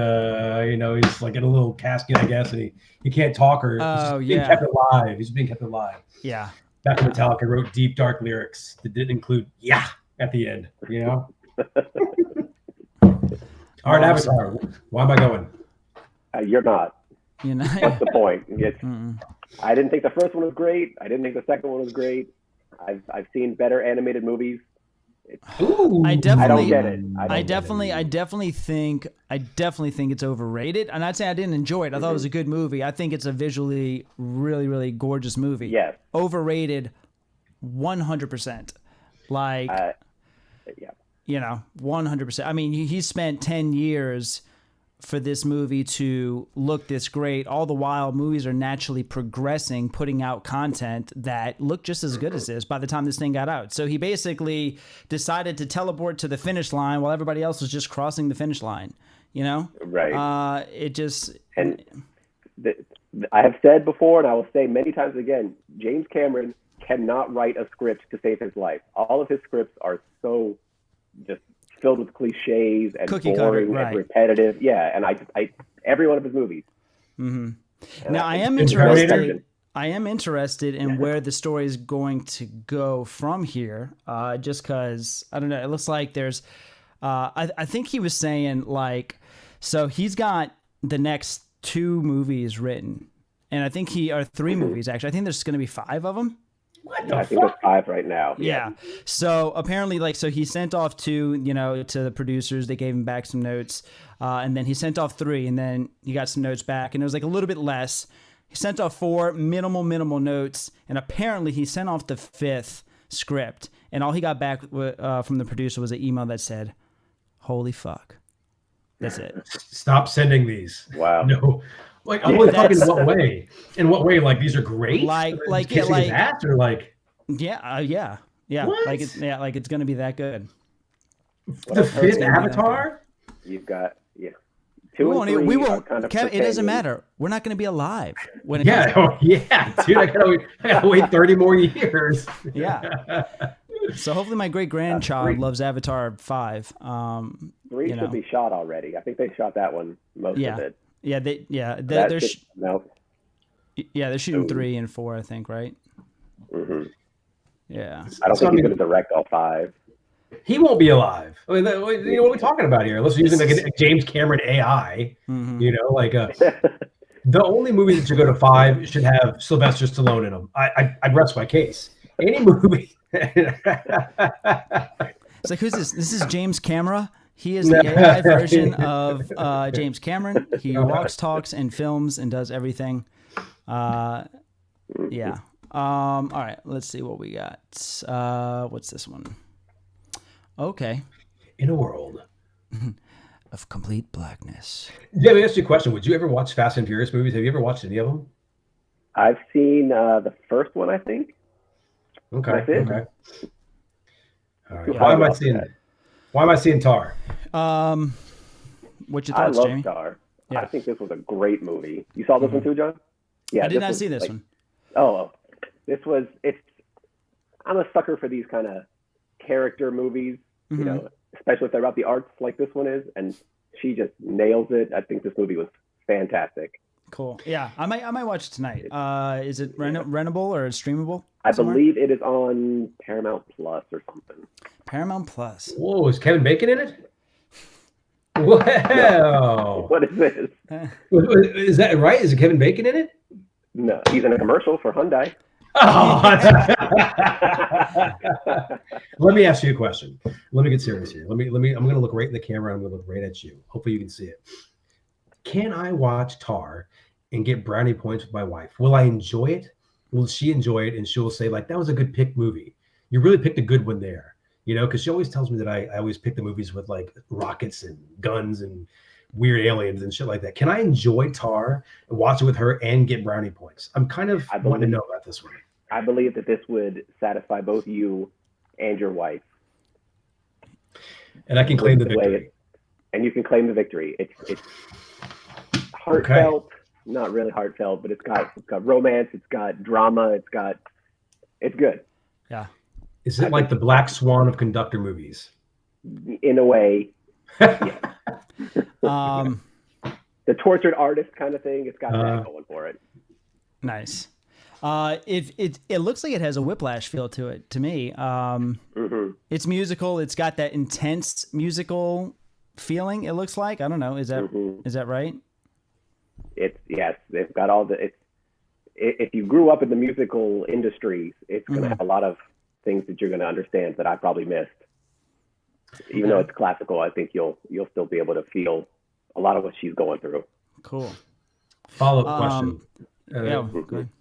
he's like in a little casket, I guess, and he can't talk or he's being kept alive. He's being kept alive. Yeah. Back when Metallica wrote deep, dark lyrics that didn't include "yeah" at the end. All right, Avatar. Why am I going? You're not. You know, that's the point. I didn't think the first one was great. I didn't think the second one was great. I've seen better animated movies. I don't get it. I definitely think it's overrated. I'm not saying I didn't enjoy it. I thought it was a good movie. I think it's a visually really, really gorgeous movie. Yes. Overrated 100%. Like, 100%. I mean, he spent 10 years for this movie to look this great. All the while, movies are naturally progressing, putting out content that looked just as good as this by the time this thing got out. So he basically decided to teleport to the finish line while everybody else was just crossing the finish line, Right. I have said before, and I will say many times again, James Cameron cannot write a script to save his life. All of his scripts are so just filled with cliches and cookie boring cutter, right. and repetitive. Yeah, and I every one of his movies. Mm-hmm. Now I am interested. I am interested in where the story is going to go from here. Just because I don't know, it looks like there's. I think he was saying so he's got the next 2 movies written, and I think or 3 movies actually. I think there's going to be 5 of them. I think there's 5 right now. Yeah. So apparently, so he sent off 2, to the producers. They gave him back some notes, and then he sent off 3, and then he got some notes back, and it was like a little bit less. He sent off 4 minimal notes, and apparently he sent off the 5th script, and all he got back from the producer was an email that said, "Holy fuck." That's it. Stop sending these. Wow. No. Like, holy fuck, in what way? In what way? Like, these are great? Kissing his ass, or like... Yeah. What? It's going to be that good. The 5th Avatar? You've got, 2 and 3 we won't. kind of It doesn't matter. We're not going to be alive when it dude, I gotta wait 30 more years. Yeah. So hopefully my great-grandchild loves Avatar 5. 3 should be shot already. I think they shot that one, most of it. Yeah, they're shooting 3 and 4, I think, right? Mm-hmm. Yeah. I don't think he's going to direct all 5. He won't be alive. I mean, what are we talking about here? Unless we're using like a James Cameron AI, the only movie that should go to 5 should have Sylvester Stallone in them. I'd rest my case. Any movie. It's like, who's this? This is James Camera. He is the AI version of James Cameron. He walks, talks, and films and does everything. Yeah. All right. Let's see what we got. What's this one? Okay. In a world of complete blackness. Let me ask you a question. Would you ever watch Fast and Furious movies? Have you ever watched any of them? I've seen the first one, I think. Okay. That's it. Okay. All right. Why am I seeing Tar? What's your thoughts, I love Jamie? Tar. Yeah. I think this was a great movie. You saw this one too, John? Yeah. I did not see this one. Oh, I'm a sucker for these kind of character movies, especially if they're about the arts like this one is, and she just nails it. I think this movie was fantastic. Cool. Yeah, I might watch it tonight. Is it rentable or streamable? I believe it is on Paramount Plus or something. Paramount Plus. Whoa, is Kevin Bacon in it? Wow. What is this? Is that right? Is Kevin Bacon in it? No, he's in a commercial for Hyundai. Oh. Let me ask you a question. Let me get serious here. I'm going to look right in the camera. I'm going to look right at you. Hopefully you can see it. Can I watch Tar and get brownie points with my wife? Will I enjoy it? Will she enjoy it? And she'll say, like, that was a good pick movie. You really picked a good one there. Because she always tells me that I always pick the movies with like rockets and guns and weird aliens and shit like that. Can I enjoy Tar and watch it with her and get brownie points? I'm kind of wanting to know about this one. I believe that this would satisfy both you and your wife. And I can claim the victory. And you can claim the victory. It's heartfelt, not really heartfelt, but it's got romance, it's got drama, it's good. Yeah. Is it like the Black Swan of conductor movies? In a way, yeah. The tortured artist kind of thing. It's got that going for it. Nice. It looks like it has a Whiplash feel to it to me. It's musical. It's got that intense musical feeling. It looks like. I don't know. Is that right? Yes. They've got all the. If you grew up in the musical industry, it's going to have a lot of things that you're going to understand that I probably missed. Even though it's classical, I think you'll still be able to feel a lot of what she's going through. Cool. Follow-up question. Yeah.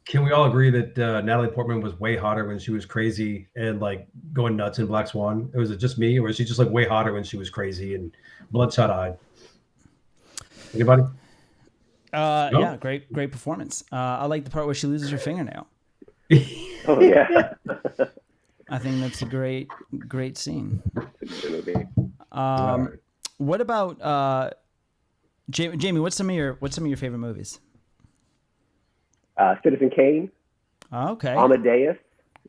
Can we all agree that Natalie Portman was way hotter when she was crazy and like going nuts in Black Swan? Was it just me, or was she just like way hotter when she was crazy and bloodshot eyed? Anybody? No? Yeah, great performance. I like the part where she loses her fingernail. Oh yeah. I think that's a great scene. Right. What about Jamie? What's some of your favorite movies? Citizen Kane. Okay. Amadeus.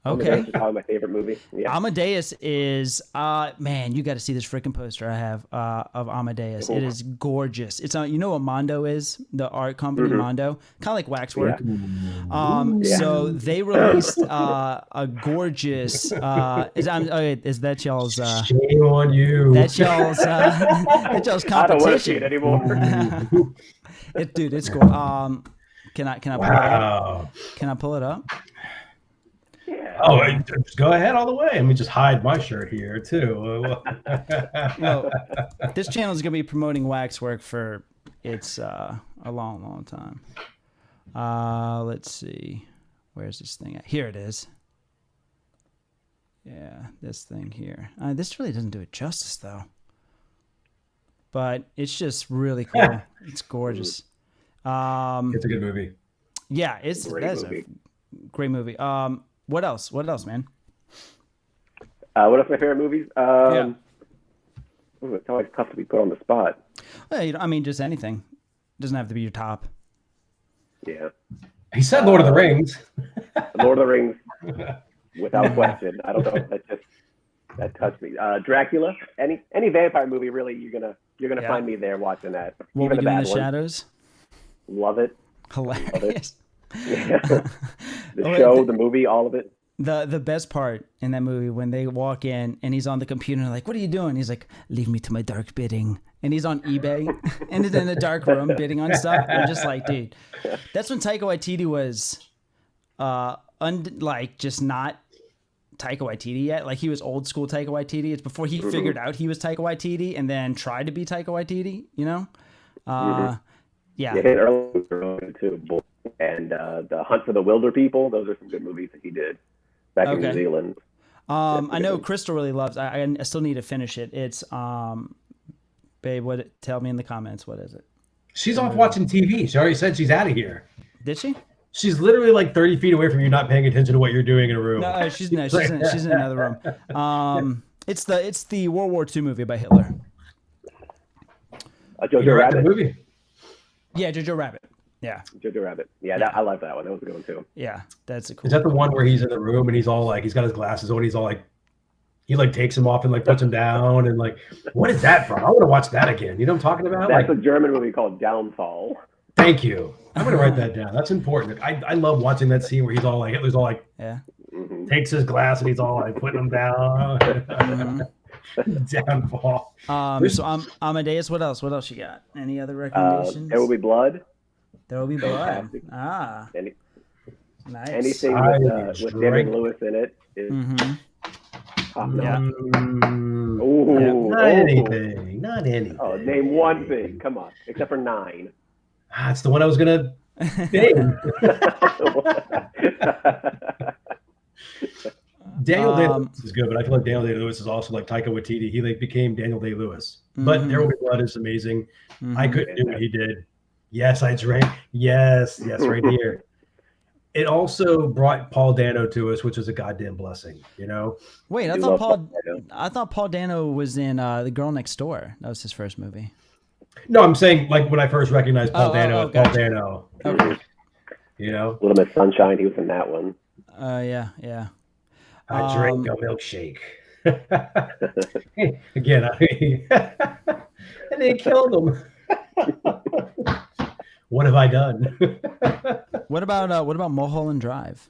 Okay. Amadeus is probably my favorite movie. Yeah. Amadeus is man, you got to see this freaking poster I have of Amadeus. Cool. It is gorgeous. It's you know what Mondo is, the art company. Mondo, kind of like Waxwork. Yeah. So they released a gorgeous is that y'all's shame on you. That's y'all's competition. I don't want to see it anymore. Dude, it's cool. Can I pull it up? Can I pull it up? Oh, just go ahead all the way. Let me just hide my shirt here too. Well, this channel is going to be promoting Waxwork for a long time. Let's see. Where's this thing at? Here it is. Yeah, this thing here. This really doesn't do it justice though. But it's just really cool. It's gorgeous. It's a good movie. Yeah, that's a great movie. What else, man? What else are my favorite movies? Yeah. Ooh, it's always tough to be put on the spot. Well, I mean, just anything. It doesn't have to be your top. Yeah. He said Lord of the Rings. Lord of the Rings, without question. I don't know if that touched me. Dracula, any vampire movie, really, you're gonna find me there watching that. What Even We the Do in bad the ones. Shadows? Love it. Hilarious. Love it. Yeah. The movie, all of it. The best part in that movie when they walk in and he's on the computer and like, what are you doing? He's like, leave me to my dark bidding. And he's on eBay and he's in a dark room bidding on stuff. I'm just like, dude, that's when Taika Waititi was just not Taika Waititi yet. Like he was old school Taika Waititi. It's before he figured out he was Taika Waititi and then tried to be Taika Waititi, you know? Yeah. Yeah, early too. And The Hunt for the Wilder People. Those are some good movies that he did back in New Zealand. I know Crystal really loves. I still need to finish it. It's babe. Tell me in the comments. What is it? She's off watching TV. She already said she's out of here. Did she? She's literally like 30 feet away from you, not paying attention to what you're doing in a room. No, she's in another room. It's the World War II movie by Hitler. Jojo Rabbit movie. Yeah, Jojo Rabbit. Yeah. Jojo Rabbit. Yeah, I like that one. That was a good one too. Yeah, that's a cool. Is that the one where he's in the room and he's all like, he's got his glasses on, he's all like, he like takes them off and like puts them down and like, what is that from? I want to watch that again. You know what I'm talking about? That's like, a German movie called Downfall. Thank you. I'm gonna write that down. That's important. I love watching that scene where Hitler's all like, takes his glass and he's all like putting them down. Downfall. So Amadeus. What else you got? Any other recommendations? There Will Be Blood. There Will Be Blood. Fantastic. Nice. Anything with David Lewis in it is top notch. Not anything. Oh, name one thing. Come on, except for 9. That's the one I was gonna name. Daniel Day-Lewis is good, but I feel like Daniel Day-Lewis is also like Taika Waititi. He like became Daniel Day-Lewis. But There Will Be Blood is amazing. I couldn't do what he did. Yes, I drank. Yes, right here. it also brought Paul Dano to us, which was a goddamn blessing, you know? Wait, do love Paul Dano. I thought Paul Dano was in The Girl Next Door. That was his first movie. No, I'm saying like when I first recognized Paul Dano as gotcha. Paul Dano. Okay. You know? Little Miss Sunshine, he was in that one. Yeah. I drank a milkshake. Again, and they killed him. What have I done? What about Mulholland Drive?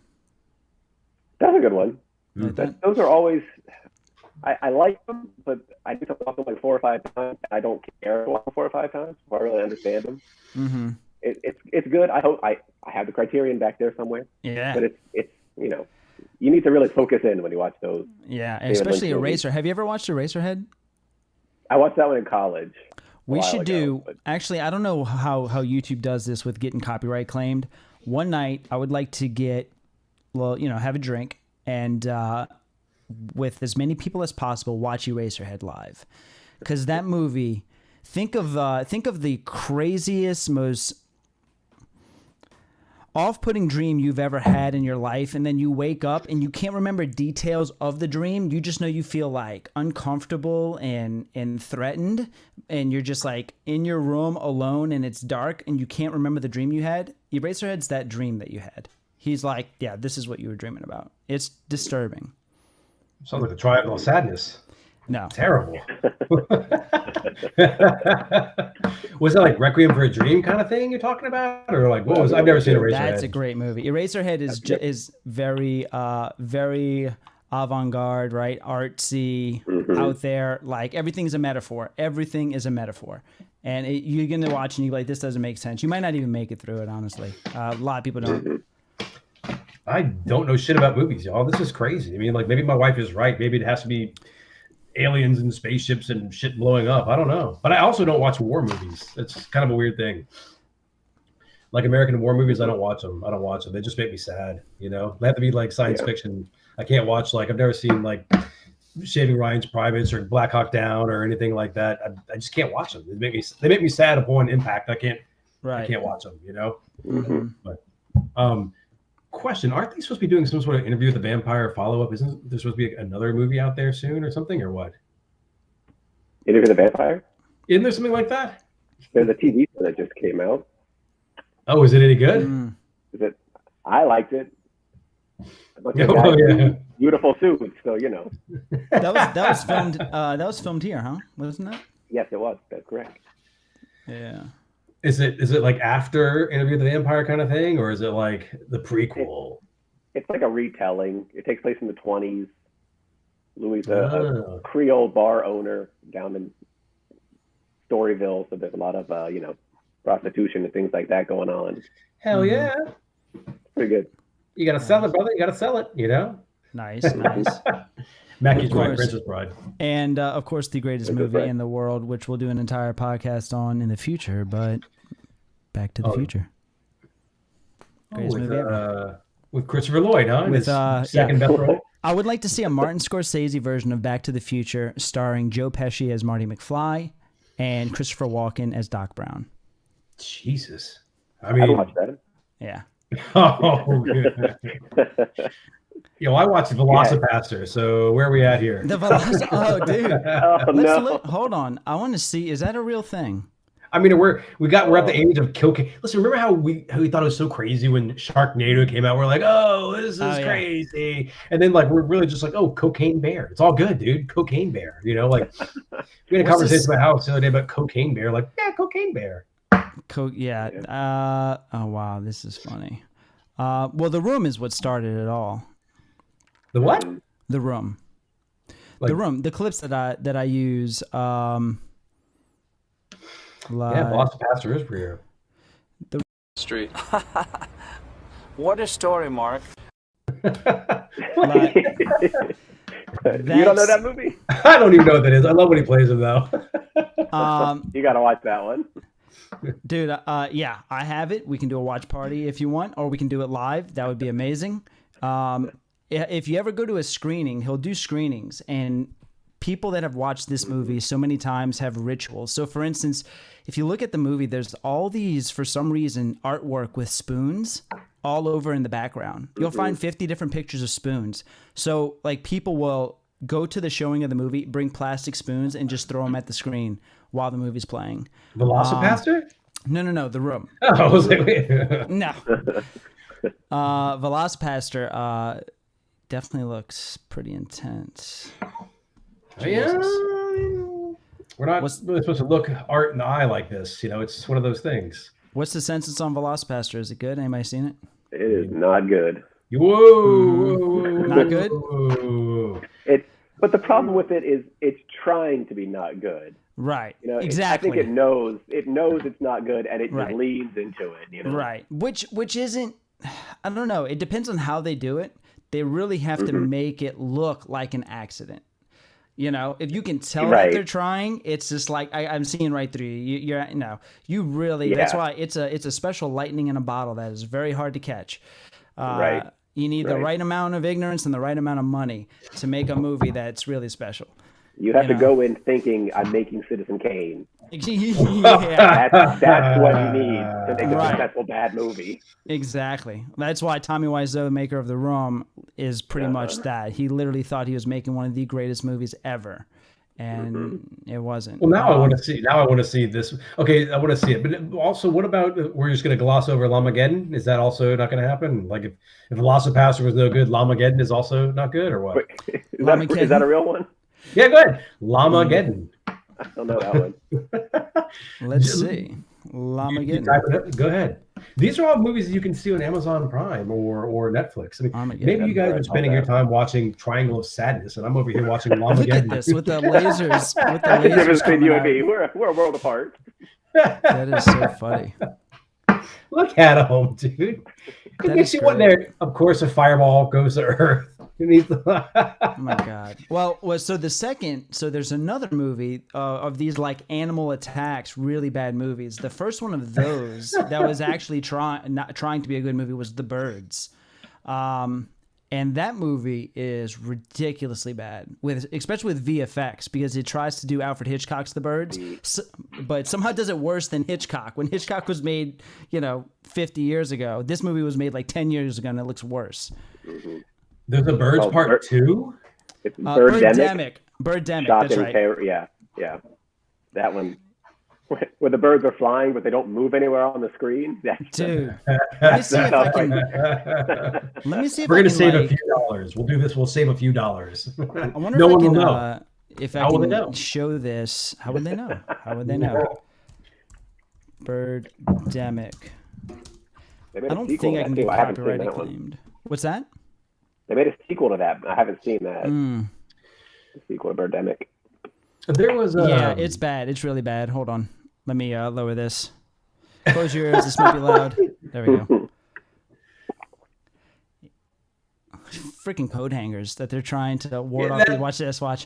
That's a good one. Like Those are always, I like them, but I need to watch them like 4 or 5 times. I don't care to watch them 4 or 5 times before I really understand them. Mm-hmm. It's good. I hope I have the Criterion back there somewhere. Yeah. But it's you need to really focus in when you watch those. Yeah, especially Eraser. Have you ever watched Eraserhead? I watched that one in college. We should do. Actually, I don't know how YouTube does this with getting copyright claimed. One night, I would like to have a drink and with as many people as possible, watch Eraserhead live, because that movie. Think of the craziest, most off-putting dream you've ever had in your life, and then you wake up and you can't remember details of the dream. You just know you feel like uncomfortable and threatened, and you're just like in your room alone and it's dark and you can't remember the dream you had. Eraserhead's that dream that you had. He's like, yeah, this is what you were dreaming about. It's disturbing. Sounds like a triangle of sadness. No. Terrible. Was it like Requiem for a Dream kind of thing you're talking about? Or like, what was, I've never seen Eraserhead. That's a great movie. Eraserhead is very, very avant-garde, right? Artsy, out there. Like, everything's a metaphor. Everything is a metaphor. And you're going to watch and you're like, this doesn't make sense. You might not even make it through it, honestly. A lot of people don't. I don't know shit about movies, y'all. This is crazy. I mean, like, maybe my wife is right. Maybe it has to be aliens and spaceships and shit blowing up. I don't know. But I also don't watch war movies. It's kind of a weird thing. Like American war movies, I don't watch them. They just make me sad, you know? They have to be like science fiction. I can't watch, like, I've never seen like Saving Ryan's Privates or Black Hawk Down or anything like that. I just can't watch them. They make me sad upon impact. I can't watch them, you know? But question, aren't they supposed to be doing some sort of Interview with the Vampire follow-up? Isn't there supposed to be another movie out there soon or something, or what? Interview with the Vampire? Isn't there something like that? There's a TV show that just came out. Oh, is it any good? I liked it. Beautiful suits, so you know. That was filmed here, huh? Wasn't it? Yes, it was. That's correct. Yeah. Is it like after Interview with the Vampire kind of thing, or is it like the prequel? It's like a retelling. It takes place in the 20s. Louis a Creole bar owner down in Storyville, so there's a lot of prostitution and things like that going on. Hell yeah. Pretty good. You gotta sell it, brother. You gotta sell it, you know? Nice. Mackie's my Princess Bride. And, of course, the greatest movie in the world, which we'll do an entire podcast on in the future, but Back to the Future. Greatest movie ever. With Christopher Lloyd, huh? With, second best role. I would like to see a Martin Scorsese version of Back to the Future starring Joe Pesci as Marty McFly and Christopher Walken as Doc Brown. Jesus. I mean, watch that. Yeah. Oh, good. Yo, I watched Velocipaster, so where are we at here? The oh, dude. No. Hold on. I want to see, is that a real thing? I mean, we're at the age of cocaine. Listen, remember how we thought it was so crazy when Sharknado came out? We're like, oh, this is crazy. And then like we're really just like, oh, Cocaine Bear. It's all good, dude. Cocaine Bear. You know, like we had a conversation about House the other day about Cocaine Bear. Like, yeah, Cocaine Bear. Oh wow, this is funny. Well, The Room is what started it all. The what? The Room. The Room. The clips that I use. Velocipaster is real. The Street. What a story, Mark. You don't know that movie? I don't even know what that is. I love when he plays him though. You gotta watch that one. Dude, yeah, I have it. We can do a watch party if you want, or we can do it live. That would be amazing. If you ever go to a screening, he'll do screenings, and people that have watched this movie so many times have rituals. So for instance, if you look at the movie, there's all these, for some reason, artwork with spoons all over in the background. You'll find 50 different pictures of spoons. So like people will go to the showing of the movie, bring plastic spoons and just throw them at the screen while the movie's playing. Velocipaster? No, The Room. Oh, I was like, wait. No. Velocipaster definitely looks pretty intense. Yeah. We're not What's- really supposed to look art in the eye like this. You know, it's one of those things. What's the census on Velocipaster? Is it good? Anybody seen it? It is not good. Whoa. Not good? Whoa. But the problem with it is it's trying to be not good. Right. You know, Exactly. I think it knows it's not good, and it Right. just leads into it. You know, Right. Which isn't, I don't know. It depends on how they do it. They really have to make it look like an accident. You know, if you can tell that Right. they're trying, it's just like I'm seeing right through you. You're no, you really. Yeah. That's why it's a special lightning in a bottle that is very hard to catch. Right. You need the Right. right amount of ignorance and the right amount of money to make a movie that's really special. you have You to know. go in thinking I'm making Citizen Kane. Yeah, That's what you need to make a Right. successful bad movie. exactly. That's why Tommy Wiseau, the maker of The Room, is pretty much that. He literally thought he was making one of the greatest movies ever, and it wasn't. Well, now I want to see. Now I want to see this. Okay, I want to see it. But also, what about we're just going to gloss over Lamageddon? Is that also not going to happen? Like if Velocipaster was no good, Lamageddon is also not good, or what? Wait, is that a real one? Yeah, go ahead. Lamageddon. I don't know that one. Let's see. You Lamageddon. type it up. Go ahead. These are all movies that you can see on Amazon Prime or Netflix. I mean, Armageddon. maybe you guys are Right, spending all your that. time watching Triangle of Sadness, and I'm over here watching Look at Lamageddon. this with the lasers. With the That's the lasers difference between coming you and out. me. We're a world apart. That is so funny. Look at him, dude. That In case is you went great. there, of course, a fireball goes to Earth. It needs Oh my God. Well, so there's another movie of these like animal attacks, really bad movies. The first one of those that was actually not trying to be a good movie was The Birds. And that movie is ridiculously bad, especially with VFX, because it tries to do Alfred Hitchcock's The Birds, but somehow does it worse than Hitchcock. When Hitchcock was made, 50 years ago, this movie was made like 10 years ago, and it looks worse. There's a Birds Oh, Part 2? It's Birdemic. Shock That's and right. terror. Yeah. That one, where the birds are flying, but they don't move anywhere on the screen. Dude, let me see if I can. Let me see if We're I gonna can save like, a few dollars. We'll do this. We'll save a few dollars. I wonder No if I one can. will know. If I How will they know? can show this, how would they know? How would they know? Birdemic. They made I a don't sequel think to I that, can too. get I haven't seen copyright that one. claimed. What's that? They made a sequel to that. I haven't seen that. Mm. The sequel to Birdemic. There was a Yeah, it's bad. It's really bad. Hold on. Let me lower this. Close your ears. This might be loud. There we go. Freaking coat hangers that they're trying to ward off. Watch this. Watch.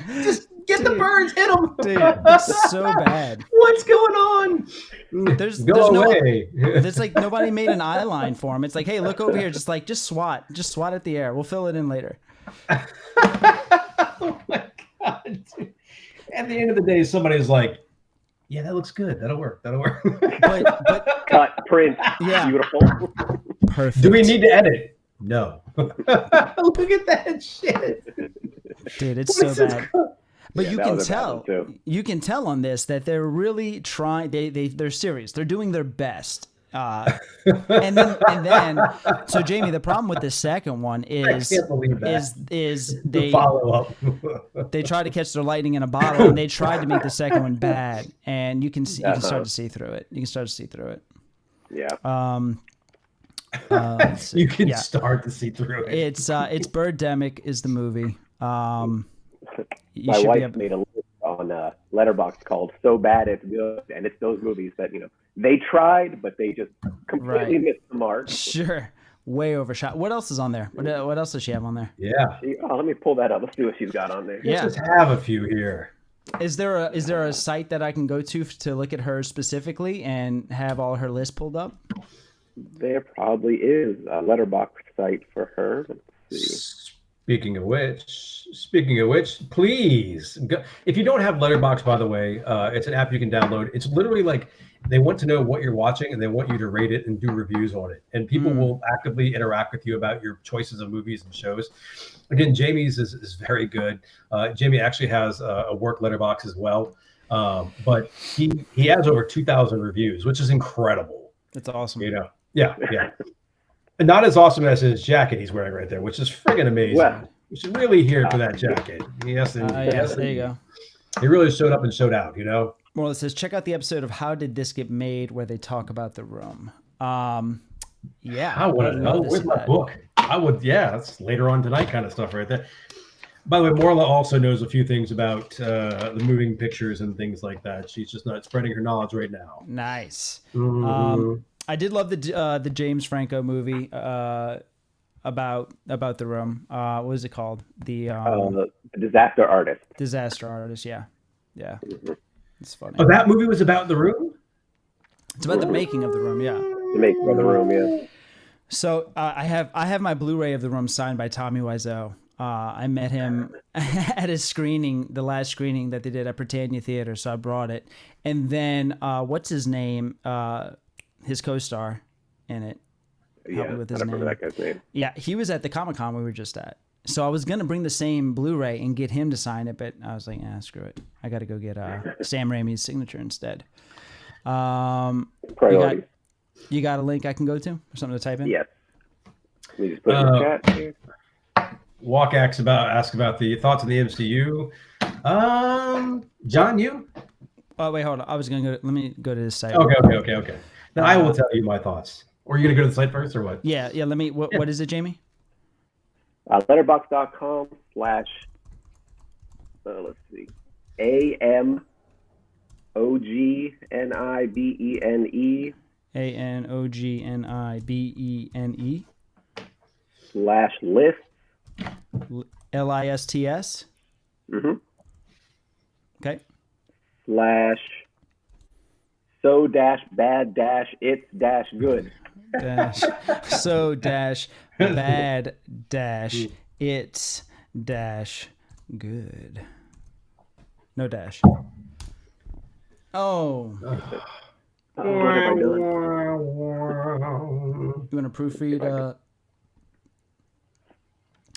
Just get the birds, hit them. Dude, it's so bad. What's going on? There's Go no away. There's like nobody made an eye line for him. It's like, hey, look over here. Just swat at the air. We'll fill it in later. Oh my god! Dude. At the end of the day, somebody's like, "Yeah, that looks good. That'll work. That'll work." But Cut, print, Yeah. beautiful. perfect. Do we need to edit? No. Look at that shit. Dude, it's What so is this bad. called? But Yeah, you that can was a bad tell. one, too. You can tell on this that they're really trying. They're serious. They're doing their best. And then, so Jamie, the problem with the second one is can't believe that. is The they follow up. they tried to catch their lightning in a bottle, and they tried to make the second one bad, and you can start to see through it. You can start to see through it. Yeah. Let's see. You can Yeah. start to see through it. It's Birdemic is the movie. You My should wife be able, made a list on Letterboxd called "So Bad It's Good," and it's those movies that they tried, but they just completely Right. missed the mark. sure, way overshot. What else is on there? What else does she have on there? Yeah. Let me pull that up. Let's see what she's got on there. Yeah. Let's just have a few here. Is there a site that I can go to look at her specifically and have all her list pulled up? There probably is a letterbox site for her. Let's see. Speaking of which, please, if you don't have Letterboxd, by the way, it's an app you can download. It's literally like they want to know what you're watching and they want you to rate it and do reviews on it. And people will actively interact with you about your choices of movies and shows. Again, Jamie's is very good. Jamie actually has a work letterbox as well. But he has over 2,000 reviews, which is incredible. That's awesome. Yeah. And not as awesome as his jacket he's wearing right there, which is friggin' amazing. Well, you should really hear for that jacket. Yes, there you go. He really showed up and showed out, Well, it says, check out the episode of How Did This Get Made, where they talk about The Room. Yeah. I want to know. Where's my book? That's later on tonight kind of stuff right there. By the way, Morla also knows a few things about the moving pictures and things like that. She's just not spreading her knowledge right now. Nice. Mm-hmm. I did love the James Franco movie about The Room. What was it called? The Disaster Artist. Disaster Artist. Yeah. Mm-hmm. It's funny. Oh, that movie was about The Room? It's about the making of The Room. Yeah. The making of The Room. Yeah. So I have my Blu-ray of The Room signed by Tommy Wiseau. I met him at his screening, the last screening that they did at Britannia Theater, so I brought it. And then what's his name? His co-star in it. Yeah, with his I don't remember that guy's name. Yeah, he was at the Comic-Con we were just at. So I was going to bring the same Blu-ray and get him to sign it, but I was like, screw it. I got to go get Sam Raimi's signature instead. Priorities. You got a link I can go to or something to type in? Yes. Let me just put it in the chat here. Walk asks about the thoughts on the MCU. John, you? Oh, wait, hold on. I was going to go. Let me go to this site. Okay. Then I will tell you my thoughts. Or are you going to go to the site first or what? Yeah. Let me. What is it, Jamie? Letterboxd.com/ let's see, AMOGNIBENE ANOGNIBENE /lists LISTS. Mm-hmm. Okay. /so-bad-it's-good. So-bad-it's-good. No dash. Oh. What have I done? You want to proofread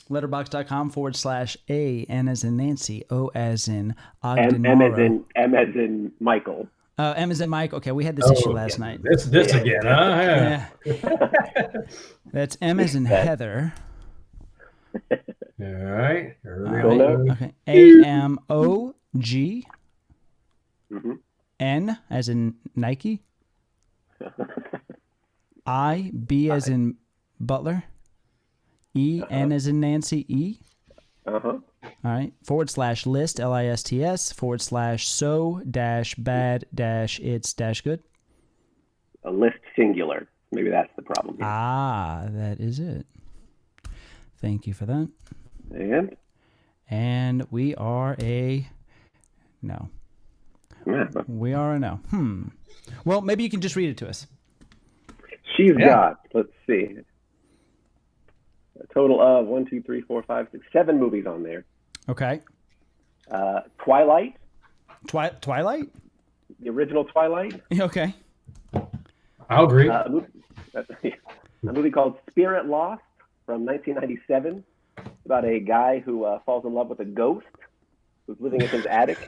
letterbox.com/A, N as in Nancy, O as in Ogden. M as in Michael. M as in Mike. Okay, we had this issue last night. This again, huh? Yeah. That's M as in Heather. All right. Okay. AMOG. N as in Nike. B as in Butler. N as in Nancy, E. All right. /list, LISTS, /so-bad-it's-good. A list singular. Maybe that's the problem here. That is it. Thank you for that. And we are a no. We are a no. Well, maybe you can just read it to us. She's got, let's see, a total of 1, 2, 3, 4, 5, 6, 7 movies on there. Okay. Twilight. Twilight? The original Twilight. Okay. I'll agree. A movie called Spirit Lost from 1997 about a guy who falls in love with a ghost who's living in his attic.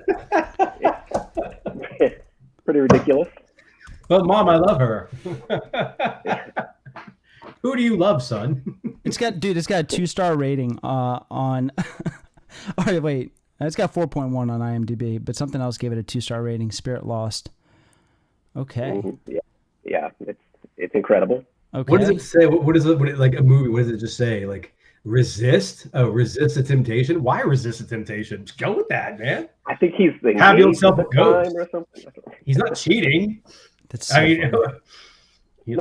It's pretty ridiculous. But Mom, I love her. Who do you love, son? It's got a 2-star rating on. All right, wait. It's got 4.1 on IMDb, but something else gave it a 2-star rating. Spirit Lost. Okay. Yeah, it's incredible. Okay. What does it say? What is it like a movie? What does it just say? Like resist? Oh, resist the temptation. Why resist the temptation? Just go with that, man. I think he's have yourself a ghost. Or something. He's not cheating. That's so funny.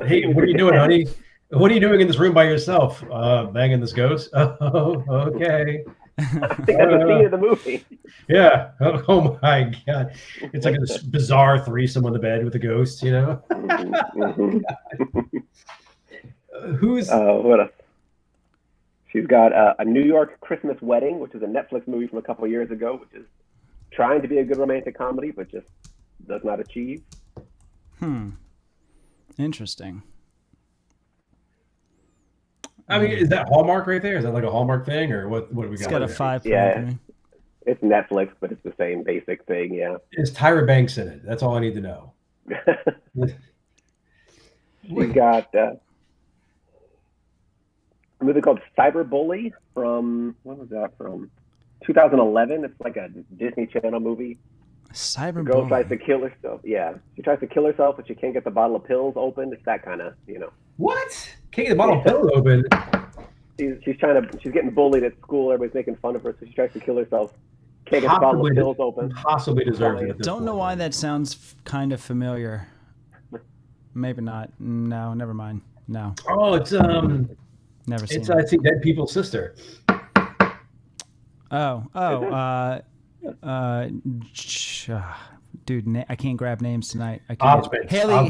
Hey, what are you doing, honey? What are you doing in this room by yourself? Banging this ghost? Oh, okay. I think that's the scene of the movie. Yeah. Oh my God. It's like a bizarre threesome on the bed with a ghost, Who's what else? She's got a New York Christmas Wedding, which is a Netflix movie from a couple of years ago, which is trying to be a good romantic comedy, but just does not achieve. Interesting. I mean, is that Hallmark right there? Is that like a Hallmark thing, or what? What do we got? It's got a there? 5. Yeah, it's Netflix, but it's the same basic thing. Yeah. Is Tyra Banks in it? That's all I need to know. She got a movie called Cyberbully from, when was that from? 2011. It's like a Disney Channel movie. The girl tries to kill herself. Yeah, she tries to kill herself, but she can't get the bottle of pills open. It's that kind of, What? Can't get the bottle of pills open? She's getting bullied at school. Everybody's making fun of her, so she tries to kill herself. Can't get the bottle of pills open. Possibly deserves it. At this Don't know point. why that sounds kind of familiar. Maybe not. No, never mind. No. Oh, it's Never seen it's it. I think Dead People's Sister. Dude, I can't grab names tonight. I can't. Osment. Haley,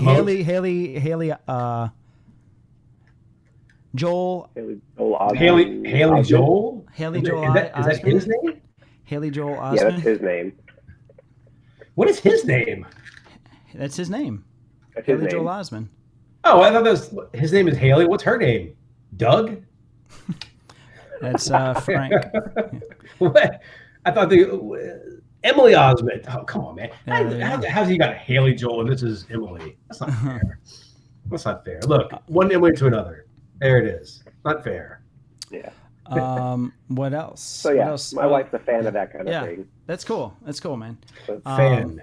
Joel. Haley Joel. Haley Joel. Is that his name? Haley Joel Osment. Yeah, that's his name. What is his name? That's his name. That's his Haley name. Joel Osment. Oh, I thought his name is Haley. What's her name? Doug? That's Frank. What? I thought Emily Osment. Oh, come on, man. How's he got Haley Joel and this is Emily? That's not fair. That's not fair. Look, one Emily to another. There it is. Not fair. Yeah. What else? So yeah, What else? my wife's a fan of that kind of thing. That's cool. That's cool, man. Fan.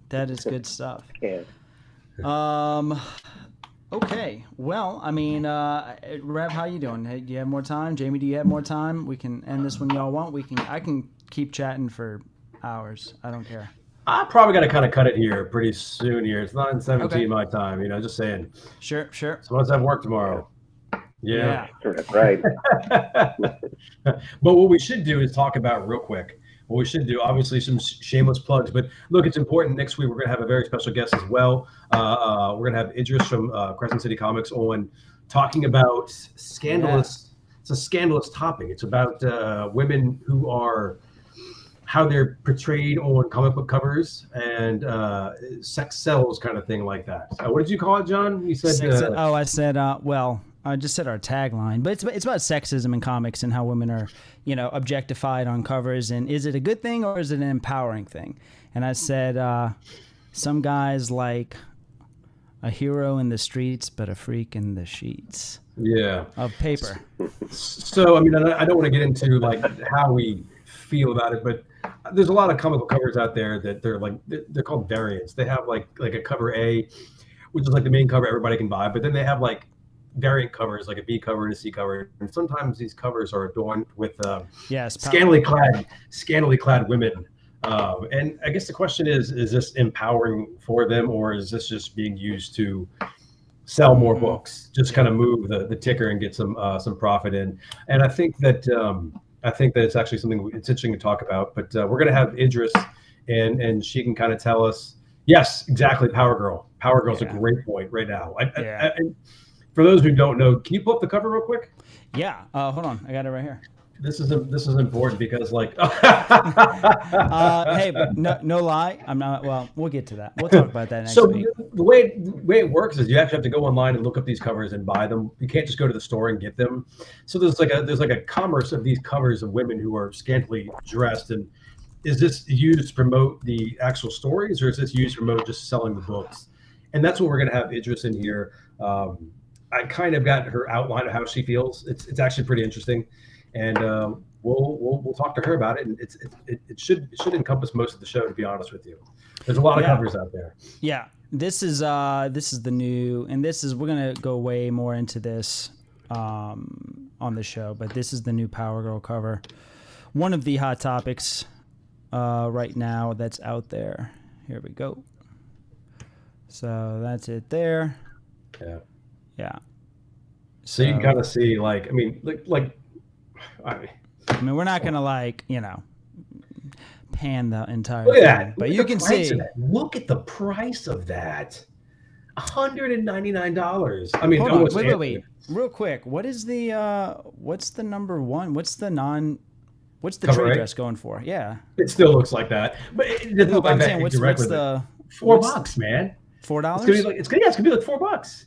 That is good stuff. Yeah. Okay. Well, I mean, Rev, how you doing? Hey, do you have more time? Jamie, do you have more time? We can end this when y'all want. I can keep chatting for hours. I don't care. I probably got to kind of cut it here pretty soon here. It's 9:17 Okay. my time, just saying. Sure. So once I have work tomorrow. Yeah. That's right. But what we should do is talk about real quick. What we should do, obviously, some shameless plugs. But look, it's important. Next week, we're going to have a very special guest as well. We're going to have Idris from Crescent City Comics on talking about scandalous. Yeah. It's a scandalous topic. It's about women who are how they're portrayed on comic book covers and sex sells kind of thing like that. What did you call it, John? You said. I said. Well, I just said our tagline, but it's about sexism in comics and how women are, objectified on covers. And is it a good thing or is it an empowering thing? And I said, some guys like a hero in the streets, but a freak in the sheets. Yeah. Of paper. So, I mean, I don't want to get into like how we feel about it, but there's a lot of comic book covers out there that they're called variants. They have like a cover A, which is like the main cover everybody can buy, but then they have like variant covers, like a B cover and a C cover, and sometimes these covers are adorned with scantily clad women. And I guess the question is this empowering for them, or is this just being used to sell more books, just kind of move the ticker and get some profit in? And I think that it's actually something it's interesting to talk about. But we're going to have Idris, and she can kind of tell us. Yes, exactly. Power Girl. Power Girl's a great point right now. I, for those who don't know, can you pull up the cover real quick? Yeah. Hold on. I got it right here. This is important because like. Hey, no lie. I'm not. Well, we'll get to that. We'll talk about that next week. The way it works is you actually have to go online and look up these covers and buy them. You can't just go to the store and get them. So there's like a commerce of these covers of women who are scantily dressed. And is this used to promote the actual stories, or is this used to promote just selling the books? And that's what we're going to have Idris in here. I kind of got her outline of how she feels. It's actually pretty interesting, and we'll talk to her about it. And it should encompass most of the show, to be honest with you. There's a lot of covers out there. Yeah, this is the new, and we're gonna go way more into this on the show, but this is the new Power Girl cover. One of the hot topics right now that's out there. Here we go. So that's it there. Yeah. So you can kind of see, I mean, we're not gonna pan the entire look at thing, that. but you can see. Look at the price of that. $199. I mean, Hold on, almost wait. Real quick, what is the what's the number one? What's the Cover trade A? dress going for? Yeah. It still looks like that, but it doesn't No, look but like I'm that saying what's directly. the $4, man. $4? It's gonna be like it's gonna be like $4.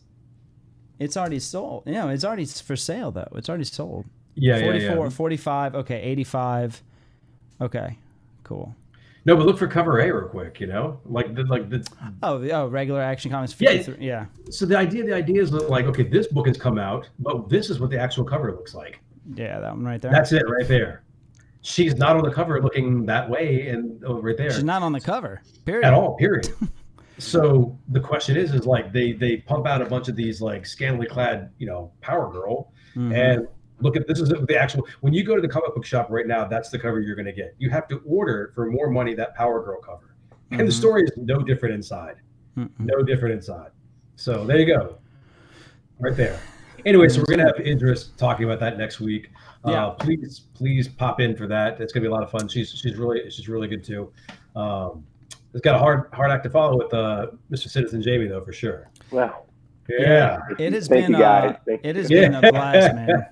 It's already sold. Yeah, it's already for sale though. It's already sold. Yeah, 44, yeah. 45, okay, 85. Okay. Cool. No, but look for cover A real quick, like the Oh, regular Action Comics 53. Yeah. So the idea is that, like, okay, this book has come out, but this is what the actual cover looks like. Yeah, that one right there. That's it right there. She's not on the cover looking that way, and right there. She's not on the cover. Period. At all. Period. So the question is like they pump out a bunch of these like scantily clad, Power Girl, and look at this is the actual. When you go to the comic book shop right now, that's the cover you're going to get. You have to order for more money that Power Girl cover, and the story is no different inside. No different inside. So there you go, right there. Anyway, so we're going to have Idris talking about that next week. Yeah. Please pop in for that. It's going to be a lot of fun. She's really good too. It's got a hard act to follow with Mr. Citizen Jamie though, for sure. Well. Yeah. It has Thank been you, guys. been a blast, man.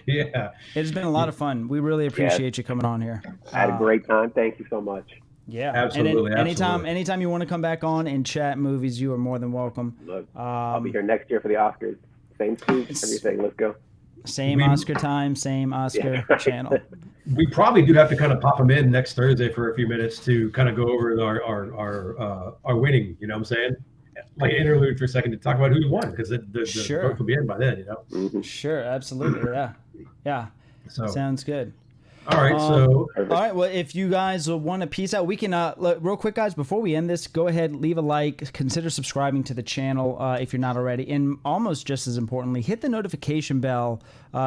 Yeah. It has been a lot of fun. We really appreciate you coming on here. I had a great time. Thank you so much. Yeah, absolutely. And anytime you want to come back on and chat movies, you are more than welcome. Look, I'll be here next year for the Oscars. Same suit, everything. Let's go. Same Oscar time, same Oscar channel. We probably do have to kind of pop them in next Thursday for a few minutes to kind of go over our winning. You know what I'm saying? Like interlude for a second to talk about who won, because the vote will be in by then. Sure, absolutely, yeah. So sounds good. All right, all right. Well, if you guys want to peace out, we can real quick, guys. Before we end this, go ahead, leave a like, consider subscribing to the channel if you're not already, and almost just as importantly, hit the notification bell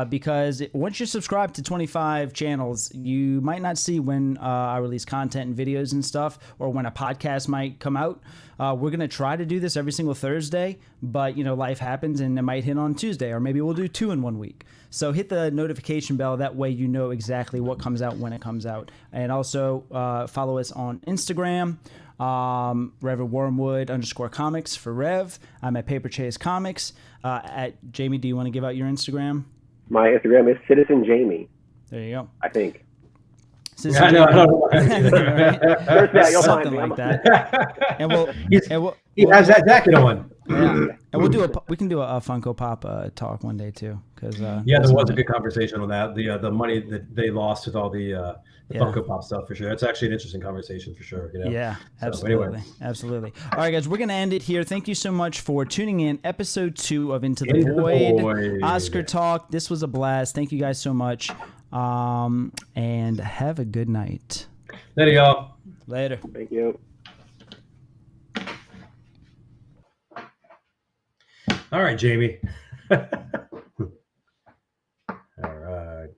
because once you subscribe to 25 channels, you might not see when I release content and videos and stuff, or when a podcast might come out. We're gonna try to do this every single Thursday, but life happens and it might hit on Tuesday, or maybe we'll do 2 in 1 week. So hit the notification bell. That way you know exactly what comes out when it comes out. And also follow us on Instagram, Rev_Wormwood_comics for Rev. I'm at Paper Chase Comics. At Jamie, do you want to give out your Instagram? My Instagram is Citizen Jamie. There you go. I think. I know. Search that, you'll Something find me. like that. And he has that jacket on. Yeah, and we can do a Funko Pop talk one day too, because there was a good conversation on that. The money that they lost with all the Funko Pop stuff, for sure. That's actually an interesting conversation for sure. Yeah, so, absolutely, anyway. Absolutely. All right, guys, we're gonna end it here. Thank you so much for tuning in. Episode 2 of Into the Void Oscar Talk. This was a blast. Thank you guys so much, and have a good night. Later, y'all. Later. Thank you. All right, Jamie. All right.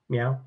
Meow.